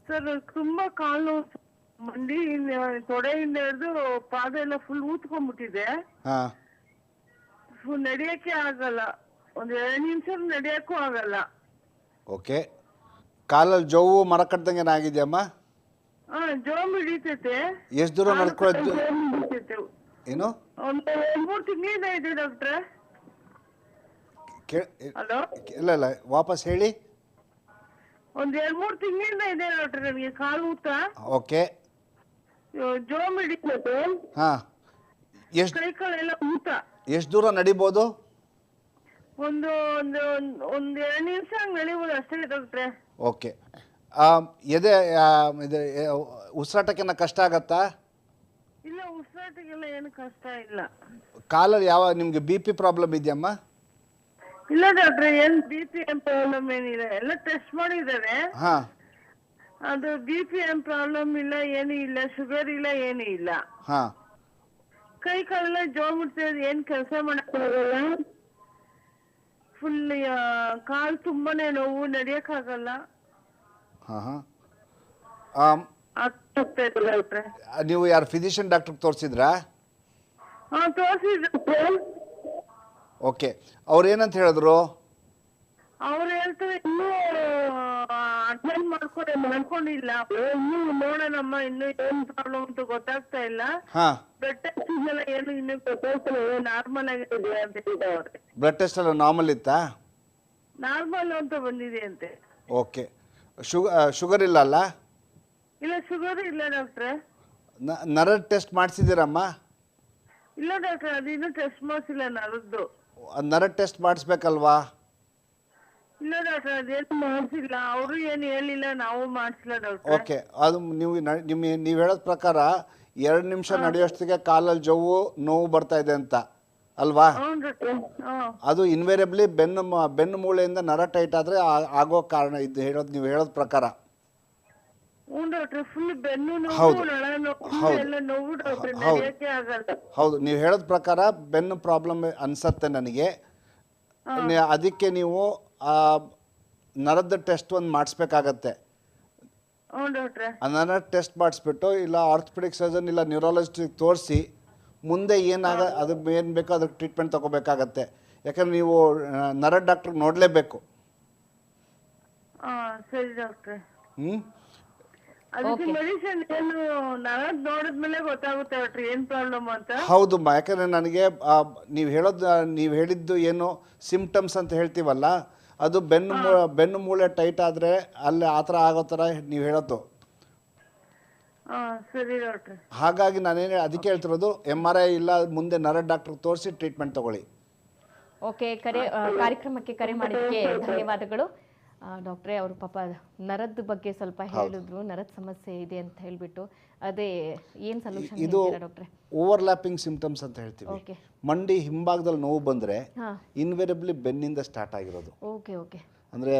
ಸರ್, ತುಂಬಾ ಕಾಲು ನೋವು, ಮಂಡಿ ತೊಡೆಯಿಂದ ಹಿಡಿದು ಪಾದ ಎಲ್ಲ ಫುಲ್ ಊದ್ಕೊಂಡ್ಬಿಟ್ಟಿದೆ. ಹಾಂ, ಫುಲ್ ನಡಿಯಕ್ಕೆ ಆಗಲ್ಲ, ಒಂದ್ 2 ನಿಮಿಷ ನಡಿಯಕ್ಕೂ ಆಗಲ್ಲ. ಓಕೆ. ಕಾಲಲ್ಲಿ ಜೋವು ಮರ ಕಟ್ದಂಗೆ ಏನಾಗಿದೆಯಮ್ಮ? ಜೋಮ್ ಹಿಡಿತೈತೆ. ಎಷ್ಟು ದೂರ ನಡ್ಕೊಳ್ಳೋದು? ಏನು? ಒಂದ್ 3 ತಿಂಗಳಿಂದ ಇದೆ ಡಾಕ್ಟ್ರೆ. ಹಲೋ, ಇಲ್ಲ ಇಲ್ಲ, ವಾಪಸ್ ಹೇಳಿ. ಒಂದ್ 2-3 ತಿಂಗಳಿಂದ ಇದೆ ಡಾಕ್ಟ್ರೆ ನನಗೆ ಕಾಲು ಊತ. ಓಕೆ. ಜೋಮ್ ಹಿಡಿತೈತೆ. ಹಾಂ, ಎಷ್ಟು ಕೈ ಕಾಲೆಲ್ಲ ಊತ. ಎಷ್ಟು ದೂರ ನಡಿಬೋದು? ಒಂದು 2 ನಿಮಿಷ ಹಂಗೆ ನಡಿಬೋದು ಅಷ್ಟೇ ಡಾಕ್ಟ್ರೆ. ಓಕೆ. ಎದೆ ಇದು ಉಸಿರಾಟಕ್ಕೆನ ಕಷ್ಟ ಆಗತ್ತಾ? ಇಲ್ಲ, ಉಸಿರಾಟಕ್ಕೆಲ್ಲ ಏನು ಕಷ್ಟ ಇಲ್ಲ. ಕಾಲಲ್ಲಿ ಯಾವ ನಿಮ್ಗೆ BP ಪ್ರಾಬ್ಲಮ್ ಇದೆಯಮ್ಮ? ಇಲ್ಲ ಡಾಕ್ಟ್ರೆ, ಏನ್ BP ಪ್ರಾಬ್ಲಮ್ ಏನಿಲ್ಲ, ಎಲ್ಲ ಟೆಸ್ಟ್ ಮಾಡಿದ್ದಾರೆ. ಹಾಂ, ಅದು BP ಪ್ರಾಬ್ಲಮ್ ಇಲ್ಲ, ಏನು ಇಲ್ಲ, ಶುಗರ್ ಇಲ್ಲ, ಏನು ಇಲ್ಲ. ಹಾಂ. ಕೈ ಕಾಲೆಲ್ಲ ಜೋಮ್ ಬಿಡ್ತಿರೋದು, ಏನ್ ಕೆಲಸ ಮಾಡಕ್ಕಾಗಲ್ಲ. ಫುಲ್ ಕಾಲು ತುಂಬಾನೇ ನೋವು, ನಡಿಯಕ್ಕಾಗಲ್ಲ. ಹಾಂ ಹಾಂ. ಆಗ್ತಾ ಇದೆ ಡಾಕ್ಟ್ರೆ. ನೀವು ಯಾರು ಫಿಸಿಷಿಯನ್ ಡಾಕ್ಟ್ರಿಗೆ ತೋರಿಸಿದ್ರಾ? ತೋರಿಸಿದ್ರೆ. ಓಕೆ. ಅವ್ರು ಏನಂತ ಹೇಳಿದ್ರು? ಅವ್ರು ಹೇಳ್ತಾರೆ ಇನ್ನೂ ಅಡ್ಮಿಟ್ ಮಾಡ್ಕೊಂಡಿಲ್ಲ, ಇನ್ನೂ ನೋಡೋಣಮ್ಮ, ಇನ್ನು ಏನ್ ಪ್ರಾಬ್ಲಮ್ ಅಂತ ಗೊತ್ತಾಗ್ತಾ ಇಲ್ಲ. ಹಾಂ, ಬ್ಲಡ್ ಟೆಸ್ಟ್ ಎಲ್ಲ ಏನು ಇನ್ನೂ ಗೊತ್ತಾಗ್ತಿಲ್ಲ, ನಾರ್ಮಲ್ ಆಗಿದೆ ಅಂತ ಹೇಳಿದ್ರು ಅವ್ರೆ. ಬ್ಲಡ್ ಟೆಸ್ಟ್ ಎಲ್ಲ ನಾರ್ಮಲ್ ಇತ್ತಾ? ನಾರ್ಮಲ್ ಅಂತ ಬಂದಿದೆ ಅಂತೆ. ಓಕೆ. ಶುಗರ್ ಇಲ್ಲ ಅಲ್ಲ? ಇಲ್ಲ, ಶುಗರ್ ಇಲ್ಲ ಡಾಕ್ಟ್ರೆ. ನರದ ಟೆಸ್ಟ್ ಮಾಡಿಸಿದ್ದೀರಮ್ಮ? ಇಲ್ಲ ಡಾಕ್ಟ್ರೆ, ಅದಿನ್ನೂ ಟೆಸ್ಟ್ ಮಾಡಿಸಿಲ್ಲ ನರದ್ದು. ನರದ ಟೆಸ್ಟ್ ಮಾಡಿಸ್ಬೇಕಲ್ವಾ? ಇಲ್ಲ ಡಾಕ್ಟ್ರೆ, ಅದೇನು ಮಾಡಿಸಿಲ್ಲ, ಅವರು ಏನು ಹೇಳಿಲ್ಲ, ನಾವು ಮಾಡಿಸಿಲ್ಲ ಡಾಕ್ಟ್ರೆ. ಓಕೆ. ಅದು ನೀವು ಹೇಳೋದ್ ಪ್ರಕಾರ 2 ನಿಮಿಷ ನಡೆಯೋಷ್ಟಿಗೆ ಕಾಲಲ್ಲಿ ಜೋವು ನೋವು ಬರ್ತಾ ಇದೆ ಅಂತ ಅಲ್ವಾ? ಹ್ಞೂ ಡಾಕ್ಟ್ರೆ. ಅದು ಇನ್ವೇರಿಯಬ್ಲಿ ಬೆನ್ನು ಮೂಳೆಯಿಂದ ನರ ಟೈಟ್ ಆದರೆ ಆಗೋ ಕಾರಣ ಇದು ಹೇಳೋದು, ನೀವು ಹೇಳೋದ್ ಪ್ರಕಾರ. ಹ್ಞೂ ಡಾಕ್ಟ್ರೆ, ಫುಲ್ ಬೆನ್ನು ನೋವು, ನಳ ನೋವು, ಎಲ್ಲ ನೋವು ಡಾಕ್ಟ್ರೆ, ನಡೆಯಕ್ಕೆ ಆಗಲ್ಲ. ಹೌದು, ನೀವು ಹೇಳೋದ್ ಪ್ರಕಾರ ಬೆನ್ನು ಪ್ರಾಬ್ಲಮ್ ಅನ್ಸತ್ತೆ ನನಗೆ. ಅದಕ್ಕೆ ನೀವು ನರದ ಟೆಸ್ಟ್ ಒಂದು ಮಾಡಿಸ್ಬೇಕಾಗತ್ತೆ. ಹ್ಞೂ ಡಾಕ್ಟ್ರೆ. ನರ ಟೆಸ್ಟ್ ಮಾಡಿಸ್ಬಿಟ್ಟು ಇಲ್ಲ ಆರ್ಥೋಪೆಡಿಕ್ ಸರ್ಜನ್ ಇಲ್ಲ ನ್ಯೂರಾಲಜಿಸ್ಟಿಗೆ ತೋರಿಸಿ ಮುಂದೆ ಅದು ಏನು ಬೇಕೋ ಅದಕ್ಕೆ ಟ್ರೀಟ್ಮೆಂಟ್ ತೊಗೋಬೇಕಾಗತ್ತೆ. ಯಾಕಂದ್ರೆ ನೀವು ನರ ಡಾಕ್ಟ್ರಿಗೆ ನೋಡಲೇಬೇಕು. ಸರಿ ಡಾಕ್ಟ್ರೆ. ಹ್ಞೂ. ಅದಕ್ಕೆ ಮೆಡಿಸಿನ್ ಏನು ನರದ್ ನೋಡಿದ್ಮೇಲೆ ಗೊತ್ತಾಗುತ್ತೆ ಡಾಕ್ಟ್ರೆ ಏನ್ ಪ್ರಾಬ್ಲಮ್ ಅಂತ? ಹೌದಮ್ಮ, ಯಾಕಂದರೆ ನನಗೆ ನೀವು ಹೇಳಿದ್ದು ಏನು ಸಿಂಪ್ಟಮ್ಸ್ ಅಂತ ಹೇಳ್ತೀವಲ್ಲ, ಅದು ಬೆನ್ನು ಮೂಳೆ ಟೈಟ್ ಆದರೆ ಅಲ್ಲಿ ಆ ಥರ ಆಗೋ ಥರ ನೀವು ಹೇಳೋದು. ಸರಿ ಡಾಕ್ಟ್ರೆ. ಹಾಗಾಗಿ ನಾನೇನು ಅದಕ್ಕೆ ಹೇಳ್ತಿರೋದು, MRI ಇಲ್ಲ ಮುಂದೆ ನರ ಡಾಕ್ಟ್ರಿಗೆ ತೋರಿಸಿ ಟ್ರೀಟ್ಮೆಂಟ್ ತಗೊಳ್ಳಿ. ಓಕೆ, ಕಾರ್ಯಕ್ರಮಕ್ಕೆ ಕರೆ ಮಾಡಿದ್ದಕ್ಕೆ ಧನ್ಯವಾದಗಳು. ಡಾಕ್ಟ್ರೇ, ಅವರು ಪಾಪ ನರದ ಬಗ್ಗೆ ಸ್ವಲ್ಪ ಹೇಳಿದ್ರು, ನರದ ಸಮಸ್ಯೆ ಇದೆ ಅಂತ ಹೇಳ್ಬಿಟ್ಟು, ಅದೇ ಏನು ಸೊಲ್ಯೂಷನ್ ಇದು ಡಾಕ್ಟ್ರೆ? ಓವರ್ಲ್ಯಾಪಿಂಗ್ ಸಿಂಪ್ಟಮ್ಸ್ ಅಂತ ಹೇಳ್ತೀವಿ. ಮಂಡಿ ಹಿಂಭಾಗದಲ್ಲಿ ನೋವು ಬಂದರೆ ಇನ್ವೇರಿಯಬ್ಲಿ ಬೆನ್ನಿಂದ ಸ್ಟಾರ್ಟ್ ಆಗಿರೋದು. Okay okay. ಅಂದರೆ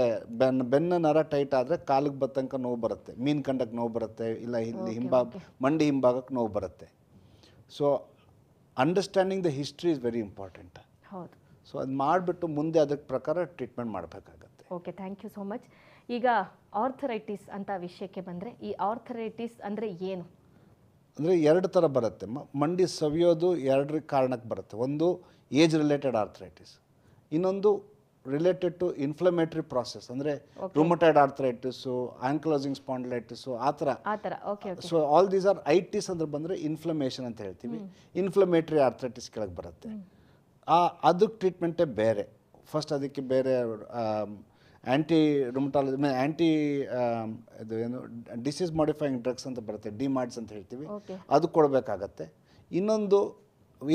ಬೆನ್ನ ನರ ಟೈಟ್ ಆದರೆ ಕಾಲಿಗೆ ಬತ್ತಂಕ ನೋವು ಬರುತ್ತೆ, ಮೀನು ಕಂಡಕ್ಕೆ ನೋವು ಬರುತ್ತೆ, ಇಲ್ಲ ಇಲ್ಲಿ ಮಂಡಿ ಹಿಂಭಾಗಕ್ಕೆ ನೋವು ಬರುತ್ತೆ. So understanding the history is very important. ಹೌದು. ಸೊ ಅದು ಮಾಡಿಬಿಟ್ಟು ಮುಂದೆ ಅದಕ್ಕೆ ಪ್ರಕಾರ ಟ್ರೀಟ್ಮೆಂಟ್ ಮಾಡಬೇಕಾಗತ್ತೆ. Okay, thank you so much. ಈಗ ಆರ್ಥರೈಟಿಸ್ ಅಂತ ವಿಷಯಕ್ಕೆ ಬಂದರೆ, ಈ ಆರ್ಥರೈಟಿಸ್ ಅಂದರೆ ಏನು? ಅಂದರೆ 2 ಥರ ಬರುತ್ತೆ. ಮಂಡಿ ಸವಿಯೋದು 2 ಕಾರಣಕ್ಕೆ ಬರುತ್ತೆ. ಒಂದು ಏಜ್ ರಿಲೇಟೆಡ್ ಆರ್ಥರೈಟಿಸ್, ಇನ್ನೊಂದು ರಿಲೇಟೆಡ್ ಟು ಇನ್ಫ್ಲಮೇಟರಿ ಪ್ರಾಸೆಸ್, ಅಂದರೆ ರುಮಟೈಡ್ ಆರ್ಥರೈಟಿಸು, ಆಂಕ್ಲೋಸಿಂಗ್ ಸ್ಪಾಂಡಿಲೈಟಿಸು, ಆ ಥರ. So all these are itis ಅಂದ್ರೆ ಬಂದರೆ ಇನ್ಫ್ಲಮೇಷನ್ ಅಂತ ಹೇಳ್ತೀವಿ. ಇನ್ಫ್ಲಮೇಟರಿ ಆರ್ಥರೈಟಿಸ್ ಕೆಳಗೆ ಬರುತ್ತೆ. ಅದಕ್ಕೆ ಟ್ರೀಟ್ಮೆಂಟೇ ಬೇರೆ. ಫಸ್ಟ್ ಅದಕ್ಕೆ ಬೇರೆ ಆ್ಯಂಟಿ ರುಮಟಾಲಜಿ ಆ್ಯಂಟಿ ಇದು ಏನು ಡಿಸೀಸ್ ಮಾಡಿಫೈಯಿಂಗ್ ಡ್ರಗ್ಸ್ ಅಂತ ಬರುತ್ತೆ, ಡಿಮಾಡ್ಸ್ ಅಂತ ಹೇಳ್ತೀವಿ, ಓಕೆ. ಅದು ಕೊಡಬೇಕಾಗತ್ತೆ. ಇನ್ನೊಂದು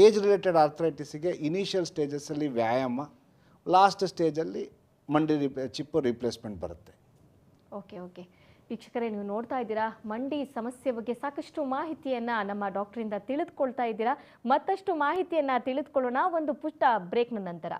ಏಜ್ ರಿಲೇಟೆಡ್ ಆರ್ಥರೈಟಿಸಿಗೆ ಇನಿಷಿಯಲ್ ಸ್ಟೇಜಸ್ಸಲ್ಲಿ ವ್ಯಾಯಾಮ, ಲಾಸ್ಟ್ ಸ್ಟೇಜಲ್ಲಿ ಚಿಪ್ಪು ರಿಪ್ಲೇಸ್ಮೆಂಟ್ ಬರುತ್ತೆ. ಓಕೆ ಓಕೆ ವೀಕ್ಷಕರೇ, ನೀವು ನೋಡ್ತಾ ಇದ್ದೀರಾ ಮಂಡಿ ಸಮಸ್ಯೆ ಬಗ್ಗೆ ಸಾಕಷ್ಟು ಮಾಹಿತಿಯನ್ನು ನಮ್ಮ ಡಾಕ್ಟರಿಂದ ತಿಳಿದುಕೊಳ್ತಾ ಇದ್ದೀರಾ. ಮತ್ತಷ್ಟು ಮಾಹಿತಿಯನ್ನು ತಿಳಿದುಕೊಳ್ಳೋಣ ಒಂದು ಪುಟ್ಟ ಬ್ರೇಕ್ನ ನಂತರ.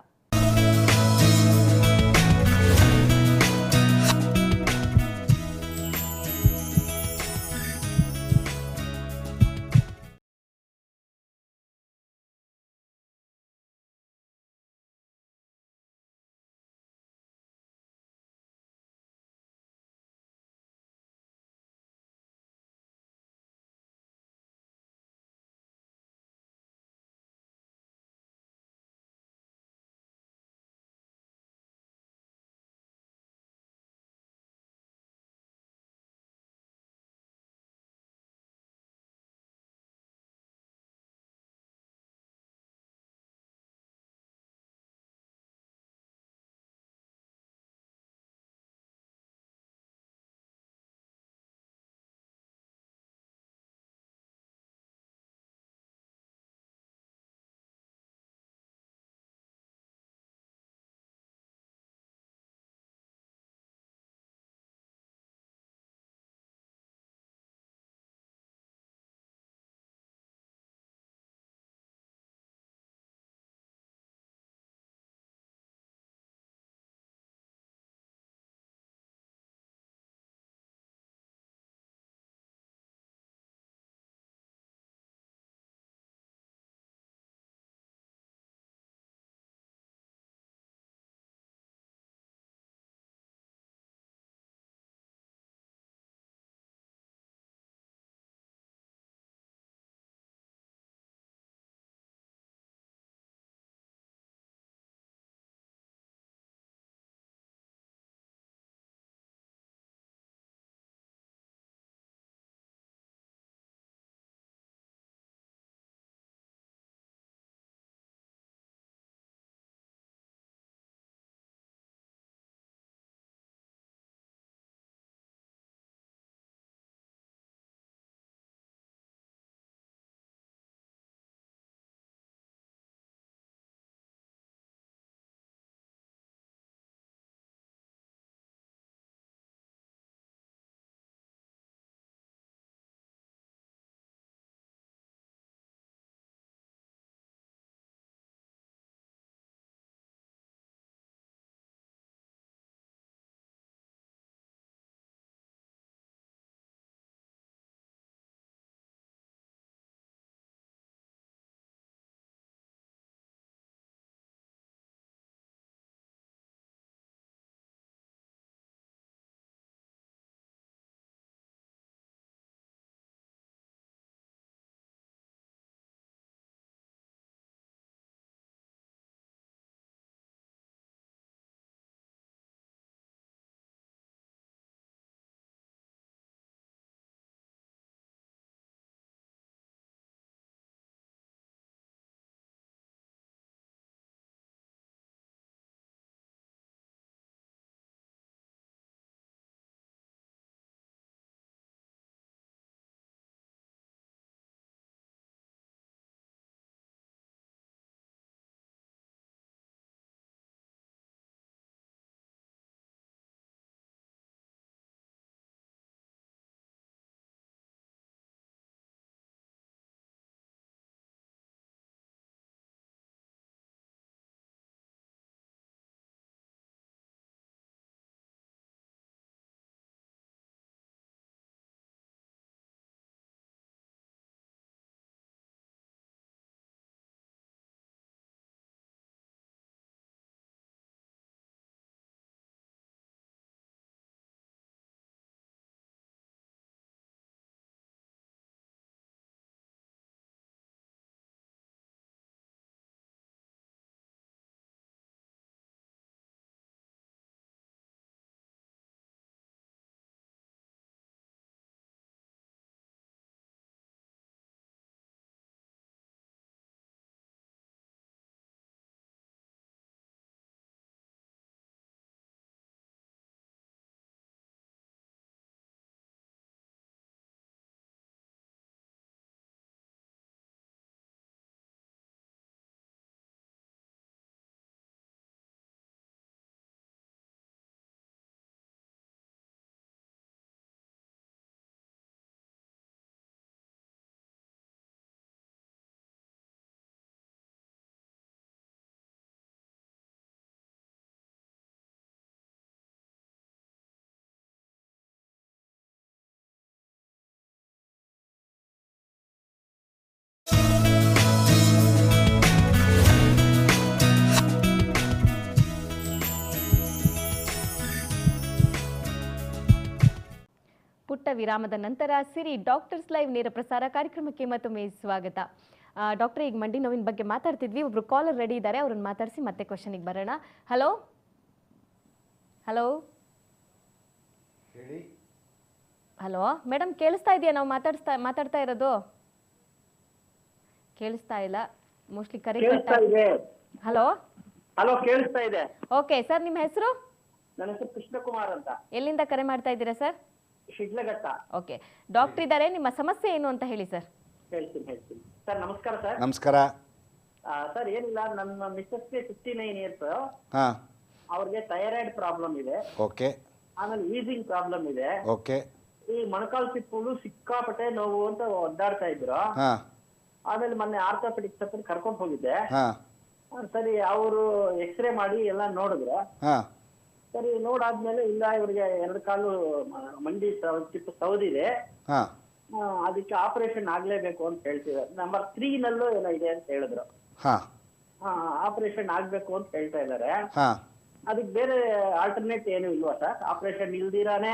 ಪುಟ್ಟ ವಿರಾಮದ ನಂತರ ಸಿರಿ ಡಾಕ್ಟರ್ಸ್ ಲೈವ್ ನೇರ ಪ್ರಸಾರ ಕಾರ್ಯಕ್ರಮಕ್ಕೆ ಮತ್ತೊಮ್ಮೆ ಸ್ವಾಗತ. ಡಾಕ್ಟರ್, ಈಗ ಮಂಡಿ ನೋವಿನ ಬಗ್ಗೆ ಮಾತಾಡ್ತಿದ್ವಿ. ಒಬ್ರು ಕಾಲರ್ ರೆಡಿ ಇದ್ದಾರೆ, ಅವ್ರನ್ನ ಮಾತಾಡಿಸಿ ಮತ್ತೆ ಕ್ವಶನಿಗೆ ಬರೋಣ. ಹಲೋ ಹಲೋ ಹಲೋ ಮೇಡಮ್, ಕೇಳಿಸ್ತಾ ಇದೆಯಾ? ನಾವು ಮಾತಾಡ್ತಾ ಇರೋದು ಕೇಳಿಸ್ತಾ ಇಲ್ಲ, ಮೋಸ್ಟ್ಲಿ ಕರೆ. ಹಲೋ ಹಲೋ, ಕೇಳಿಸ್ತಾ ಇದೆ. ಓಕೆ ಸರ್, ನಿಮ್ಮ ಹೆಸರು? ನನ್ನ ಹೆಸರು ಕೃಷ್ಣಕುಮಾರ್ ಅಂತ. ಎಲ್ಲಿಂದ ಕರೆ ಮಾಡ್ತಾ ಇದ್ದೀರಾ ಸರ್? ಶಿಡ್ಲಘಟ್ಟ. ಓಕೆ, ಡಾಕ್ಟರ್ ಇದ್ದಾರೆ, ನಿಮ್ಮ ಸಮಸ್ಯೆ ಏನು ಅಂತ ಹೇಳಿ ಸರ್. ಹೇಳ್ತೀನಿ ಸರ್. ನಮಸ್ಕಾರ ಸರ್. ನಮಸ್ಕಾರ ಸರ್, ಏನಿಲ್ಲ, ನನ್ನ ಮಿಸ್ಸಸ್ಗೆ 59 ಇಯರ್ಸ್. ಹಾಂ, ಅವ್ರಿಗೆ ಥೈರಾಯ್ಡ್ ಪ್ರಾಬ್ಲಮ್ ಇದೆ. ಓಕೆ ಆಮೇಲೆ ವೀಸಿಂಗ್ ಪ್ರಾಬ್ಲಮ್ ಇದೆ. ಓಕೆ. ಈ ಮೊಣಕಾಲು ಚಿಪ್ಪುಗಳು ಸಿಕ್ಕಾಪಟ್ಟೆ ನೋವು ಅಂತ ಒದ್ದಾಡ್ತಾ ಇದ್ರು. ಹಾಂ ಆಮೇಲೆ ಮೊನ್ನೆ ಆರ್ಥೋಪೆಡಿಕ್ಸ್ ಹತ್ರ ಕರ್ಕೊಂಡು ಹೋಗಿದ್ದೆ. ಹಾಂ ಸರಿ, ಅವರು ಎಕ್ಸ್ರೇ ಮಾಡಿ ಎಲ್ಲ ನೋಡಿದ್ರು. ಹಾಂ ಸರಿ, ನೋಡಾದ್ಮೇಲೆ ಇಲ್ಲ, ಇವ್ರಿಗೆ 2 ಕಾಲು ಮಂಡಿ ಚಿಪ್ಪು ಸೌದಿದೆ, ಹಾಂ ಅದಕ್ಕೆ ಆಪರೇಷನ್ ಆಗ್ಲೇಬೇಕು ಅಂತ ಹೇಳ್ತಿದ್ದಾರೆ. ನಂಬರ್ 3 ನಲ್ಲೂ ಏನೋ ಇದೆ ಅಂತ ಹೇಳಿದ್ರು. ಹಾಂ ಆಪರೇಷನ್ ಆಗ್ಬೇಕು ಅಂತ ಹೇಳ್ತಾ ಇದ್ದಾರೆ. ಹಾಂ ಅದಕ್ಕೆ ಬೇರೆ ಆಲ್ಟರ್ನೇಟ್ ಏನು ಇಲ್ವಾ ಸರ್? ಆಪರೇಷನ್ ಇಲ್ದಿರಾನೆ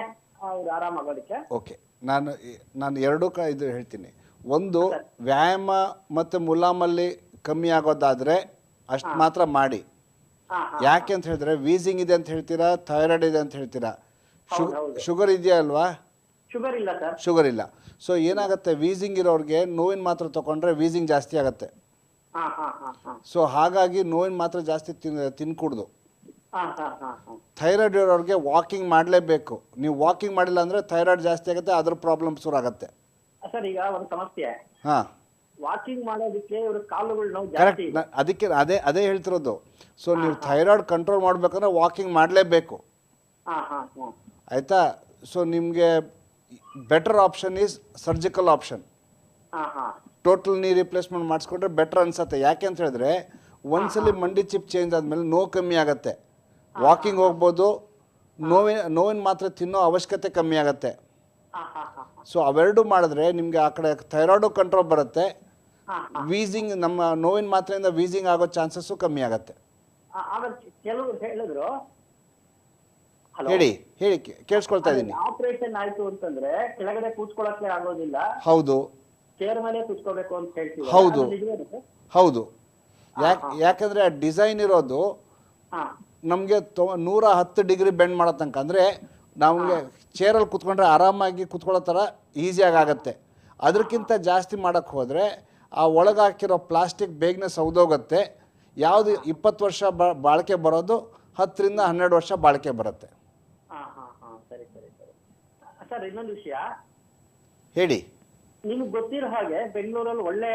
ಅವ್ರು ಆರಾಮಾಗೋದಕ್ಕೆ? ಓಕೆ, ನಾನು ಎರಡೂ ಇದು ಹೇಳ್ತೀನಿ. ಒಂದು, ವ್ಯಾಯಾಮ ಮತ್ತು ಮುಲಾಮಲ್ಲಿ ಕಮ್ಮಿ ಆಗೋದಾದರೆ ಅಷ್ಟು ಮಾತ್ರ ಮಾಡಿ. ಯಾಕೆ ಅಂತ ಹೇಳಿದ್ರೆ, ವೀಸಿಂಗ್ ಇದೆ ಅಂತ ಹೇಳ್ತೀರಾ, ಥೈರಾಯ್ಡ್ ಇದೆ ಅಂತ ಹೇಳ್ತೀರಾ, ಶುಗರ್ ಇದೆಯಾ ಅಲ್ವಾ? ಶುಗರ್ ಇಲ್ಲ ಸರ್. ಶುಗರ್ ಇಲ್ಲ. ಸೊ ಏನಾಗುತ್ತೆ, ವೀಸಿಂಗ್ ಇರೋರಿಗೆ ನೋವಿನ ಮಾತ್ರ ತೊಗೊಂಡ್ರೆ ವೀಸಿಂಗ್ ಜಾಸ್ತಿ ಆಗುತ್ತೆ. ಸೊ ಹಾಗಾಗಿ ನೋವಿನ ಮಾತ್ರ ಜಾಸ್ತಿ ತಿನ್ಕೂಡ್ದು. ಥೈರಾಯ್ಡ್ ಇರೋರಿಗೆ ವಾಕಿಂಗ್ ಮಾಡಲೇಬೇಕು. ನೀವು ವಾಕಿಂಗ್ ಮಾಡಿಲ್ಲ ಅಂದರೆ ಥೈರಾಯ್ಡ್ ಜಾಸ್ತಿ ಆಗುತ್ತೆ, ಅದ್ರ ಪ್ರಾಬ್ಲಮ್ ಶುರು ಆಗುತ್ತೆ. ಸರ್, ಈಗ ಒಂದು ಸಮಸ್ಯೆ, ಹಾಂ, ವಾಕಿಂಗ್ ಮಾಡೋದಕ್ಕೆ ಇವ್ರ ಕಾಲುಗಳು ನೋವು ಕರೆಕ್ಟ್. ಜಾಸ್ತಿ. ಅದಕ್ಕೆ ಅದೇ ಹೇಳ್ತಿರೋದು. ಸೊ ನೀವು ಥೈರಾಯ್ಡ್ ಕಂಟ್ರೋಲ್ ಮಾಡಬೇಕಂದ್ರೆ ವಾಕಿಂಗ್ ಮಾಡಲೇಬೇಕು, ಆಯಿತಾ? ಸೊ ನಿಮಗೆ better option is surgical option. Total knee replacement ಮಾಡಿಸ್ಕೊಂಡ್ರೆ ಬೆಟರ್ ಅನ್ಸುತ್ತೆ. ಯಾಕೆ ಅಂತ ಹೇಳಿದ್ರೆ, ಒಂದ್ಸಲಿ ಮಂಡಿ ಚಿಪ್ ಚೇಂಜ್ ಆದಮೇಲೆ ನೋವು ಕಮ್ಮಿ ಆಗುತ್ತೆ, ವಾಕಿಂಗ್ ಹೋಗ್ಬೋದು, ನೋವಿನ ಮಾತ್ರ ತಿನ್ನೋ ಅವಶ್ಯಕತೆ ಕಮ್ಮಿ ಆಗುತ್ತೆ. ಸೊ ಅವೆರಡು ಮಾಡಿದ್ರೆ ನಿಮಗೆ ಆ ಕಡೆ ಥೈರಾಯ್ಡು ಕಂಟ್ರೋಲ್ ಬರುತ್ತೆ, ವೀಸಿಂಗ್, ನಮ್ಮ ನೋವಿನ ಮಾತ್ರೆಯಿಂದ ವೀಸಿಂಗ್ ಆಗೋ ಚಾನ್ಸಸ್ಸು ಕಮ್ಮಿ ಆಗುತ್ತೆ. ಕೆಲವರು ಹೇಳಿದ್ರು. ಹೇಳಿ ಕೇಳಿಸ್ಕೊಳ್ತಾ ಇದ್ದೀನಿ. ಆಪರೇಷನ್ ಆಯ್ತು ಅಂತಂದ್ರೆ ಕೆಳಗಡೆ ಕೂತ್ಕೊಳ್ಳಕ್ಕೆ ಆಗೋದಿಲ್ಲ, ಹೌದು ಚೇರ್ ಮೇಲೆ ಕೂತ್ಕೋಬೇಕು ಅಂತ ಹೇಳ್ತೀವಿ. ಹೌದು ಹೌದು. ಯಾಕಂದ್ರೆ ಆ ಡಿಸೈನ್ ಇರೋದು ನಮಗೆ 110 ಡಿಗ್ರಿ ಬೆಂಡ್ ಮಾಡೋ ತನಕ. ಅಂದರೆ ನಮಗೆ ಚೇರಲ್ಲಿ ಕೂತ್ಕೊಂಡ್ರೆ ಆರಾಮಾಗಿ ಕೂತ್ಕೊಳ್ಳೋ ಥರ ಈಸಿಯಾಗಿ ಆಗುತ್ತೆ. ಅದಕ್ಕಿಂತ ಜಾಸ್ತಿ ಮಾಡೋಕ್ಕೆ ಹೋದರೆ ಆ ಒಳಗೆ ಹಾಕಿರೋ ಪ್ಲಾಸ್ಟಿಕ್ ಬೇಗನೆ ಸೌದೋಗುತ್ತೆ. ಯಾವುದು 20 ವರ್ಷ ಬಾಳಿಕೆ ಬರೋದು 10 ರಿಂದ 12 ವರ್ಷ ಬಾಳಿಕೆ ಬರುತ್ತೆ. ಸರಿ. ಸರ್, ಇನ್ನೊಂದು ವಿಷಯ ಹೇಳಿ. ನಿಮ್ಗೆ ಗೊತ್ತಿರೋ ಹಾಗೆ ಬೆಂಗಳೂರಲ್ಲಿ ಒಳ್ಳೆ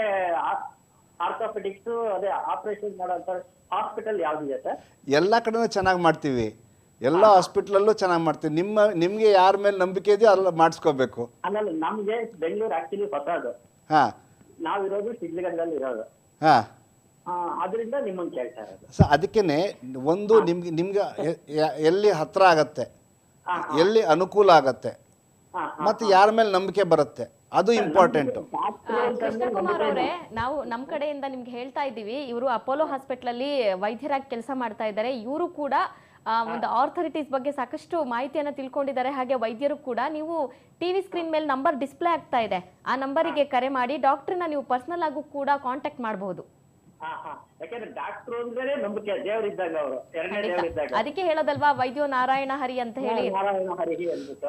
ಆರ್ಥೋಪೆಡಿಕ್ಸ್, ಅದೇ ಆಪರೇಷನ್ ಮಾಡೋಂಥ ಹಾಸ್ಪಿಟಲ್ ಯಾವ್ದಿದೆ ಸರ್? ಎಲ್ಲ ಕಡೆನೂ ಚೆನ್ನಾಗಿ ಮಾಡ್ತೀವಿ, ಎಲ್ಲ ಹಾಸ್ಪಿಟ್ಲಲ್ಲೂ ಚೆನ್ನಾಗಿ ಮಾಡ್ತೀವಿ. ನಿಮಗೆ ಯಾರ ಮೇಲೆ ನಂಬಿಕೆ ಇದೆಯೋ ಅಲ್ಲ ಮಾಡಿಸ್ಕೋಬೇಕು. ಆಮೇಲೆ ನಮ್ಗೆ ಬೆಂಗಳೂರು ಆಕ್ಚುಲಿ ಹೊಸದು. ಹಾಂ, ನಾವಿರೋದು ಶಿಡ್ಲಘಟ್ಟದಲ್ಲಿ ಇರೋದು. ಹಾಂ, ಅದರಿಂದ ನಿಮ್ಮನ್ನು ಕೇಳ್ತಾ ಇರೋದು. ಸೊ ಅದಕ್ಕೇನೆ ಒಂದು ನಿಮ್ಗೆ ಎಲ್ಲಿ ಹತ್ರ ಆಗತ್ತೆ, ಎಲ್ಲಿ ಅನುಕೂಲ ಆಗತ್ತೆ, ಮತ್ತು ಯಾರ ಮೇಲೆ ನಂಬಿಕೆ ಬರುತ್ತೆ, ಅದು ಇಂಪಾರ್ಟೆಂಟು. ಕೃಷ್ಣಕುಮಾರ್ ಅವರೇ, ನಾವು ನಮ್ಮ ಕಡೆಯಿಂದ ನಿಮ್ಗೆ ಹೇಳ್ತಾ ಇದ್ದೀವಿ, ಇವರು ಅಪೋಲೋ ಹಾಸ್ಪಿಟಲಲ್ಲಿ ವೈದ್ಯರಾಗಿ ಕೆಲಸ ಮಾಡ್ತಾ ಇದ್ದಾರೆ. ಇವರು ಕೂಡ ಒಂದು ಆರ್ಥರಿಟೀಸ್ ಬಗ್ಗೆ ಸಾಕಷ್ಟು ಮಾಹಿತಿಯನ್ನು ತಿಳ್ಕೊಂಡಿದ್ದಾರೆ. ಹಾಗೆ ವೈದ್ಯರು ಕೂಡ. ನೀವು ಟಿವಿ ಸ್ಕ್ರೀನ್ ಮೇಲೆ ನಂಬರ್ ಡಿಸ್ಪ್ಲೇ ಆಗ್ತಾ ಇದೆ, ಆ ನಂಬರಿಗೆ ಕರೆ ಮಾಡಿ ಡಾಕ್ಟರ್ನ ನೀವು ಪರ್ಸನಲ್ ಆಗು ಕೂಡ ಕಾಂಟ್ಯಾಕ್ಟ್ ಮಾಡಬಹುದು. ಯಾಕಂದ್ರೆ ಡಾಕ್ಟರ್ ಅಂದ್ರೆ ನಂಬಿಕೆ, ದೇವರಿದ್ದಾಗ ಅವರು, ಎರಡನೇ ದೇವರಿದ್ದಾಗ. ಅದಕ್ಕೆ ಹೇಳೋದಲ್ವಾ ವೈದ್ಯೋ ನಾರಾಯಣ ಹರಿ ಅಂತ ಹೇಳಿ. ನಾರಾಯಣ ಹರಿ ಅಂದ್ಬಿಟ್ಟು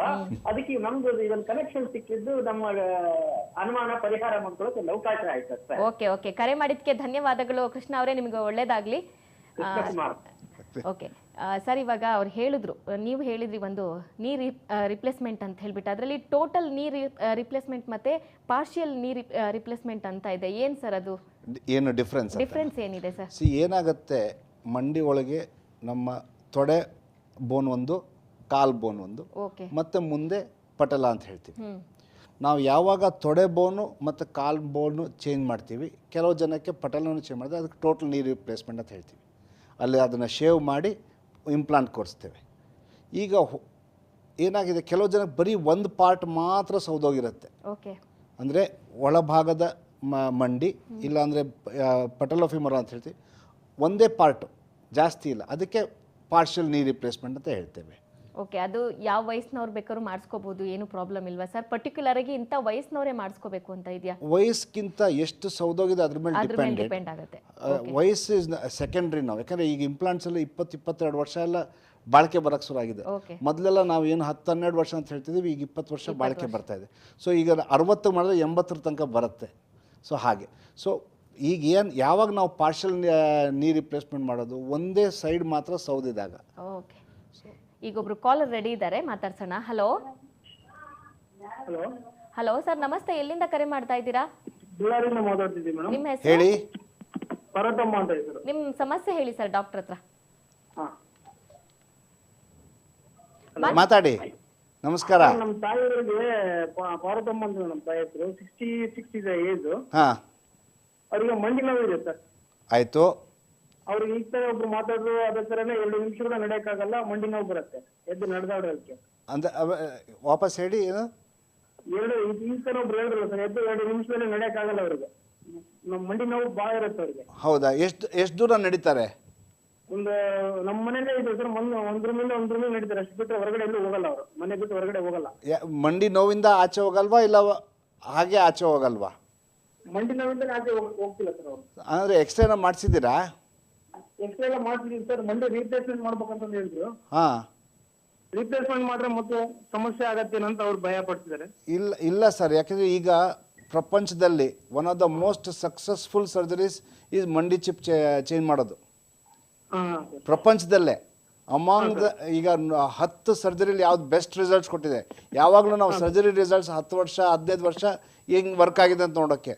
ಅದಕ್ಕೆ ನಮ್ದು ಇದೊಂದು ಕನೆಕ್ಷನ್ ಸಿಕ್ಕಿದ್ದು ನಮ್ಮ ಅನುಮಾನ ಪರಿಹಾರ ಮಾಡ್ಕೊಳ್ಳೋಕೆ ಅವಕಾಶ ಆಯ್ತು ಸರ್. ಓಕೆ, ಕರೆ ಮಾಡಿದ್ಕೆ ಧನ್ಯವಾದಗಳು ಕೃಷ್ಣ ಅವರೇ, ನಿಮ್ಗೆ ಒಳ್ಳೇದಾಗ್ಲಿ. ಓಕೆ ಸರ್, ಇವಾಗ ಅವ್ರು ಹೇಳಿದ್ರು, ನೀವು ಹೇಳಿದ್ರಿ ಒಂದು ನೀ ರಿಪ್ಲೇಸ್ಮೆಂಟ್ ಅಂತ ಹೇಳ್ಬಿಟ್ಟು, ಅದರಲ್ಲಿ ಟೋಟಲ್ ನೀ ರಿಪ್ಲೇಸ್ಮೆಂಟ್ ಮತ್ತೆ ಪಾರ್ಷಿಯಲ್ ನೀ ರಿಪ್ಲೇಸ್ಮೆಂಟ್ ಅಂತ ಇದೆ. ಏನು ಸರ್ ಅದು? ಏನು ಡಿಫ್ರೆನ್ಸ್ ಏನಿದೆ ಸರ್? ಏನಾಗುತ್ತೆ, ಮಂಡಿ ಒಳಗೆ ನಮ್ಮ ತೊಡೆ ಬೋನ್ ಒಂದು, ಕಾಲ್ ಬೋನ್ ಒಂದು, ಮತ್ತು ಮುಂದೆ ಪಟಲ ಅಂತ ಹೇಳ್ತೀವಿ. ನಾವು ಯಾವಾಗ ತೊಡೆ ಬೋನು ಮತ್ತು ಕಾಲ್ ಬೋನು ಚೇಂಜ್ ಮಾಡ್ತೀವಿ, ಕೆಲವು ಜನಕ್ಕೆ ಪಟಲನೂ ಚೇಂಜ್ ಮಾಡಿದ್ರೆ ಅದಕ್ಕೆ ಟೋಟಲ್ ನೀ ರಿಪ್ಲೇಸ್ಮೆಂಟ್ ಅಂತ ಹೇಳ್ತೀವಿ. ಅಲ್ಲಿ ಅದನ್ನು ಶೇವ್ ಮಾಡಿ ಇಂಪ್ಲಾಂಟ್ ಕೊಡಿಸ್ತೇವೆ. ಈಗ ಏನಾಗಿದೆ, ಕೆಲವು ಜನಕ್ಕೆ ಬರೀ ಒಂದು ಪಾರ್ಟ್ ಮಾತ್ರ ಸೌದೋಗಿರುತ್ತೆ. ಅಂದರೆ ಒಳಭಾಗದ ಮಂಡಿ, ಇಲ್ಲಾಂದರೆ ಪಟಲೋಫಿಮರ್ ಅಂತ ಹೇಳ್ತೀವಿ, ಒಂದೇ ಪಾರ್ಟು, ಜಾಸ್ತಿ ಇಲ್ಲ. ಅದಕ್ಕೆ ಪಾರ್ಷಿಯಲ್ ನೀ ರಿಪ್ಲೇಸ್ಮೆಂಟ್ ಅಂತ ಹೇಳ್ತೇವೆ. ಓಕೆ, ಅದು ಯಾವ ವಯಸ್ಸಿನವ್ರು ಬೇಕಾದ್ರೂ ಮಾಡಿಸ್ಕೋಬಹುದು, ಏನು ಪ್ರಾಬ್ಲಮ್ ಇಲ್ವಾ ಸರ್? ಪರ್ಟಿಕ್ಯುಲರ್ ಆಗಿ ಇಂಥ ವಯಸ್ಸಿನವರೇ ಮಾಡಿಸ್ಕೋಬೇಕು ಅಂತ ಇದೆಯಾ? ವಯಸ್ಸಿಗಿಂತ ಎಷ್ಟು ಸೌದೋಗಿದೆ ಅದ್ರ ಮೇಲೆ ಅದ್ರ ಮೇಲೆ ಡಿಪೆಂಡೆಡ್. ಡಿಪೆಂಡ್ ಆಗುತ್ತೆ. ವಯಸ್ಸು ಇಸ್ ಸೆಕೆಂಡ್ರಿ ನಾವು, ಯಾಕಂದರೆ ಈಗ ಇಂಪ್ಲಾಂಟ್ಸ್ ಎಲ್ಲ 22 ವರ್ಷ ಎಲ್ಲ ಬಾಳಿಕೆ ಬರೋಕ್ಕೆ ಶುರು ಆಗಿದೆ. ಓಕೆ, ಮೊದಲೆಲ್ಲ ನಾವು ಏನು 10-12 ವರ್ಷ ಅಂತ ಹೇಳ್ತಿದ್ದೀವಿ, ಈಗ 20 ವರ್ಷ ಬಾಳಿಕೆ ಬರ್ತಾ ಇದೆ. ಸೊ ಈಗ 60 ಮಾಡಿದ್ರೆ 80 ತನಕ ಬರುತ್ತೆ. ಸೊ ಹಾಗೆ. ಸೊ ಈಗ ಏನು ಯಾವಾಗ ನಾವು ಪಾರ್ಷಲ್ ನೀ ರಿಪ್ಲೇಸ್ಮೆಂಟ್ ಮಾಡೋದು, ಒಂದೇ ಸೈಡ್ ಮಾತ್ರ ಸೌದಿದಾಗ. ಓಕೆ. ಈಗ ಒಬ್ರು ಕಾಲರ್ ರೆಡಿ ಇದ್ದಾರೆ, ಮಾತಾಡ್ಸೋಣ. ಹಲೋ ಹಲೋ ಹಲೋ ಸರ್, ನಮಸ್ತೆ. ಎಲ್ಲಿಂದ ಕರೆ ಮಾಡ್ತಾ ಇದ್ದೀರಾ? ಬಳ್ಳಾರಿಯಿಂದ ಮಾತಾಡ್ತಿದ್ದೀವಿ ಮೇಡಮ್. ನಿಮ್ಮ ಹೆಸರು? ಹೇಳಿ. ಪರತಮ್ಮ ಅಂತ ಹೆಸರು. ನಿಮ್ಮ ಸಮಸ್ಯೆ ಹೇಳಿ ಸರ್ ಡಾಕ್ಟರ್ ಹತ್ರ. ಹಾ. ಮಾತಾಡಿ. ನಮಸ್ಕಾರ. ನಮ್ಮ ತಾಯಿಯವರಿಗೆ ಪಾರ್ವತಮ್ಮ ಅಂತ ನಮ್ಮ ತಾಯಿ ಹೆಸರು. 66 ಇದೆ ಏಜ್. ಹಾಂ, ಅವರಿಗೆ ಮಂಡಿ ನೋವು ಇದೆ ಸರ್. ಆಯಿತು. ಅವ್ರಿಗೆ ಈಗ ತರ ಒಬ್ರು ಮಾತಾಡೋದು ಅದೇ ತರನೇ 2 ನಿಮಿಷ ಕೂಡ ನಡೆಯಕ್ಕಾಗಲ್ಲ, ಮಂಡಿ ನೋವು ಬರುತ್ತೆ ಎದ್ದು ನಡೆದಾಡೋದಕ್ಕೆ. ಅಂದ ವಾಪಸ್ ಹೇಳಿ. ಏನು ಈಗ ತರ ಒಬ್ರು ಹೇಳಿದ್ರಲ್ಲ ಸರ್, ಎದ್ದು 2 ನಿಮಿಷದಲ್ಲಿ ನಡೆಯಕ್ಕಾಗಲ್ಲ ಅವ್ರಿಗೆ. ನಮ್ಮ ಮಂಡಿ ನೋವು ಭಾಳ ಇರುತ್ತೆ ಅವ್ರಿಗೆ. ಹೌದಾ? ಎಷ್ಟು ದೂರ ನಡೀತಾರೆ? ಒಂದು ನಮ್ಮ ಮನೇಲೇ ಇದೆ ಸರ್. ಒಂದ್ರ ಮೇಲೆ ನಡೀತಾರೆ, ಅಷ್ಟು ಬಿಟ್ಟರೆ ಹೊರಗಡೆ ಎಲ್ಲೂ ಹೋಗಲ್ಲ ಅವರು. ಮನೆ ಬಿಟ್ಟು ಹೊರಗಡೆ ಹೋಗಲ್ಲ. ಮಂಡಿ ನೋವಿಂದ ಆಚೆ ಹೋಗಲ್ವಾ, ಇಲ್ಲ ಹಾಗೆ ಆಚೆ ಹೋಗಲ್ವಾ? ಮಂಡಿ ನೋವಿಂದ ಆಚೆ ಹೋಗ್ತಿಲ್ಲ ಸರ್ ಅವರು. ಅಂದರೆ ಎಕ್ಸ್ರೇನ ಮಾಡಿಸಿದ್ದೀರಾ? ಎಕ್ಸ್ರೇ ಎಲ್ಲ ಮಾಡ್ತಿದೀವಿ ಸರ್. ಮಂಡಿ ರೀಪ್ಲೇಸ್ಮೆಂಟ್ ಮಾಡ್ಬೇಕಂತ ಹೇಳಿದ್ರು. ಹಾಂ. ರೀಪ್ಲೇಸ್ಮೆಂಟ್ ಮಾಡಿದ್ರೆ ಮತ್ತೆ ಸಮಸ್ಯೆ ಆಗತ್ತೇನೋ ಅಂತ ಅವ್ರು ಭಯ ಪಡ್ತಿದ್ದಾರೆ. ಇಲ್ಲ ಸರ್, ಯಾಕೆಂದರೆ ಈಗ ಪ್ರಪಂಚದಲ್ಲಿ one of the most successful surgeries is ಮಂಡಿ ಚಿಪ್ ಚೇಂಜ್ ಮಾಡೋದು. ಪ್ರಪಂಚದಲ್ಲೇ ಅಮಾಂಗ್ ದ ಈಗ 10 ಸರ್ಜರಿಲಿ ಯಾವ್ದು ಬೆಸ್ಟ್ ರಿಸಲ್ಟ್ಸ್ ಕೊಟ್ಟಿದೆ. ಯಾವಾಗಲೂ ನಾವು ಸರ್ಜರಿ ರಿಸಲ್ಟ್ಸ್ 10 ವರ್ಷ 15 ವರ್ಷ ಹೆಂಗೆ ವರ್ಕ್ ಆಗಿದೆ ಅಂತ ನೋಡೋಕ್ಕೆ.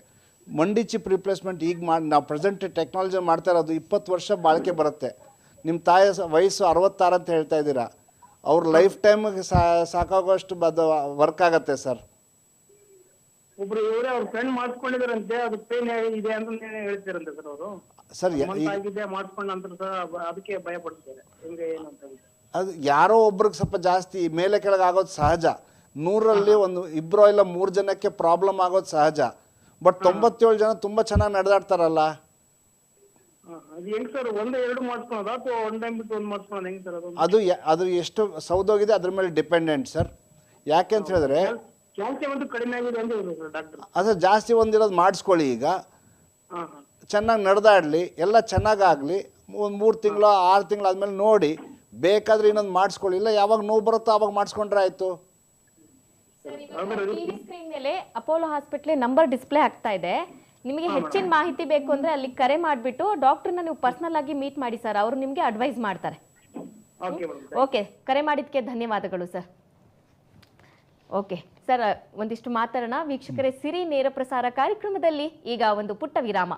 ಮಂಡಿ ಚಿಪ್ ರಿಪ್ಲೇಸ್ಮೆಂಟ್ ಈಗ ನಾವು ಪ್ರೆಸೆಂಟ್ ಟೆಕ್ನಾಲಜಿ ಮಾಡ್ತಾ ಇರೋದು 20 ವರ್ಷ ಬಾಳಿಕೆ ಬರುತ್ತೆ. ನಿಮ್ಮ ತಾಯಿ ವಯಸ್ಸು 66 ಅಂತ ಹೇಳ್ತಾ ಇದ್ದೀರಾ, ಅವ್ರ ಲೈಫ್ ಟೈಮ್ಗೆ ಸಾಕಾಗೋಷ್ಟು ವರ್ಕ್ ಆಗತ್ತೆ ಸರ್. ಒಬ್ರು ಇವರೇ ಅವ್ರ ಫ್ರೆಂಡ್ ಮಾಡಿಸ್ಕೊಂಡಿದಾರಂತೆ, ಅದು ಪೇನ್ ಇದೆ ಅಂತ ಹೇಳ್ತಿರಂತೆ ಸರ್ ಅವರು. ಸರ್ ಆಗಿದೆ ಮಾಡಿಸ್ಕೊಂಡ ನಂತರ ಸರ್ ಅದಕ್ಕೆ ಭಯ ಪಡ್ತಿದ್ದಾರೆ ಹೆಂಗೆ ಏನು ಅಂತ. ಅದು ಯಾರೋ ಒಬ್ರಿಗೆ ಸ್ವಲ್ಪ ಜಾಸ್ತಿ ಮೇಲೆ ಕೆಳಗೆ ಆಗೋದು ಸಹಜ. 100ರಲ್ಲಿ ಒಂದು 2 ಇಲ್ಲ 3 ಜನಕ್ಕೆ ಪ್ರಾಬ್ಲಮ್ ಆಗೋದು ಸಹಜ. ಬಟ್ 97 ಜನ ತುಂಬ ಚೆನ್ನಾಗಿ ನಡೆದಾಡ್ತಾರಲ್ಲ. ಅದು ಹೆಂಗ್ ಸರ್, 1-2 ಮಾಡಿಸ್ಕೊಳೋದು ಅಥವಾ ಒನ್ ಟೈಮ್ ಬಿಟ್ಟು ಒಂದು ಮಾಡಿಸ್ಕೊಳೋದು ಹೆಂಗ್ ಸರ್? ಅದು ಎಷ್ಟು ಸೌದೋಗಿದೆ ಅದ್ರ ಮೇಲೆ ಡಿಪೆಂಡೆಂಟ್ ಸರ್. ಯಾಕೆ ಅಂತ ಹೇಳಿದ್ರೆ ಕ್ಯಾಲ್ಸಿಯಂ ಅಂತೂ ಕಡಿಮೆ ಆಗಿದೆ ಅಂತ ಹೇಳಿದ್ರು ಸರ್ ಡಾಕ್ಟರ್. ಅದು ಜಾಸ್ತಿ ಒಂದಿರೋದು ಮಾಡಿಸ್ಕೊಳ್ಳಿ. ಈಗ ಚೆನ್ನಾಗಿ ನಡೆದಾಡಲಿ, ಎಲ್ಲ ಚೆನ್ನಾಗಾಗಲಿ. ಒಂದು 3 ತಿಂಗಳು 6 ತಿಂಗಳು ಆದಮೇಲೆ ನೋಡಿ, ಬೇಕಾದ್ರೆ ಇನ್ನೊಂದು ಮಾಡಿಸ್ಕೊಳ್ಳಿ. ಇಲ್ಲ ಯಾವಾಗ ನೋವು ಬರುತ್ತೋ ಆವಾಗ ಮಾಡಿಸ್ಕೊಂಡ್ರೆ ಆಯಿತು. ಟಿವಿ ಸ್ಕ್ರೀನ್ ಮೇಲೆ ಅಪೋಲೋ ಹಾಸ್ಪಿಟಲ್ ನಂಬರ್ ಡಿಸ್ಪ್ಲೇ ಆಗ್ತಾ ಇದೆ. ನಿಮಗೆ ಹೆಚ್ಚಿನ ಮಾಹಿತಿ ಬೇಕು ಅಂದ್ರೆ ಅಲ್ಲಿ ಕರೆ ಮಾಡಿಬಿಟ್ಟು ಡಾಕ್ಟರ್ನ ನೀವು ಪರ್ಸನಲ್ ಆಗಿ ಮೀಟ್ ಮಾಡಿ ಸರ್, ಅವರು ನಿಮಗೆ ಅಡ್ವೈಸ್ ಮಾಡ್ತಾರೆ. ಓಕೆ, ಕರೆ ಮಾಡಿದ್ದಕ್ಕೆ ಧನ್ಯವಾದಗಳು ಸರ್. ಓಕೆ ಸರ್, ಒಂದಿಷ್ಟು ಮಾತಾಡೋಣ ವೀಕ್ಷಕರೇ. ಸಿರಿ ನೇರ ಪ್ರಸಾರ ಕಾರ್ಯಕ್ರಮದಲ್ಲಿ ಈಗ ಒಂದು ಪುಟ್ಟ ವಿರಾಮ.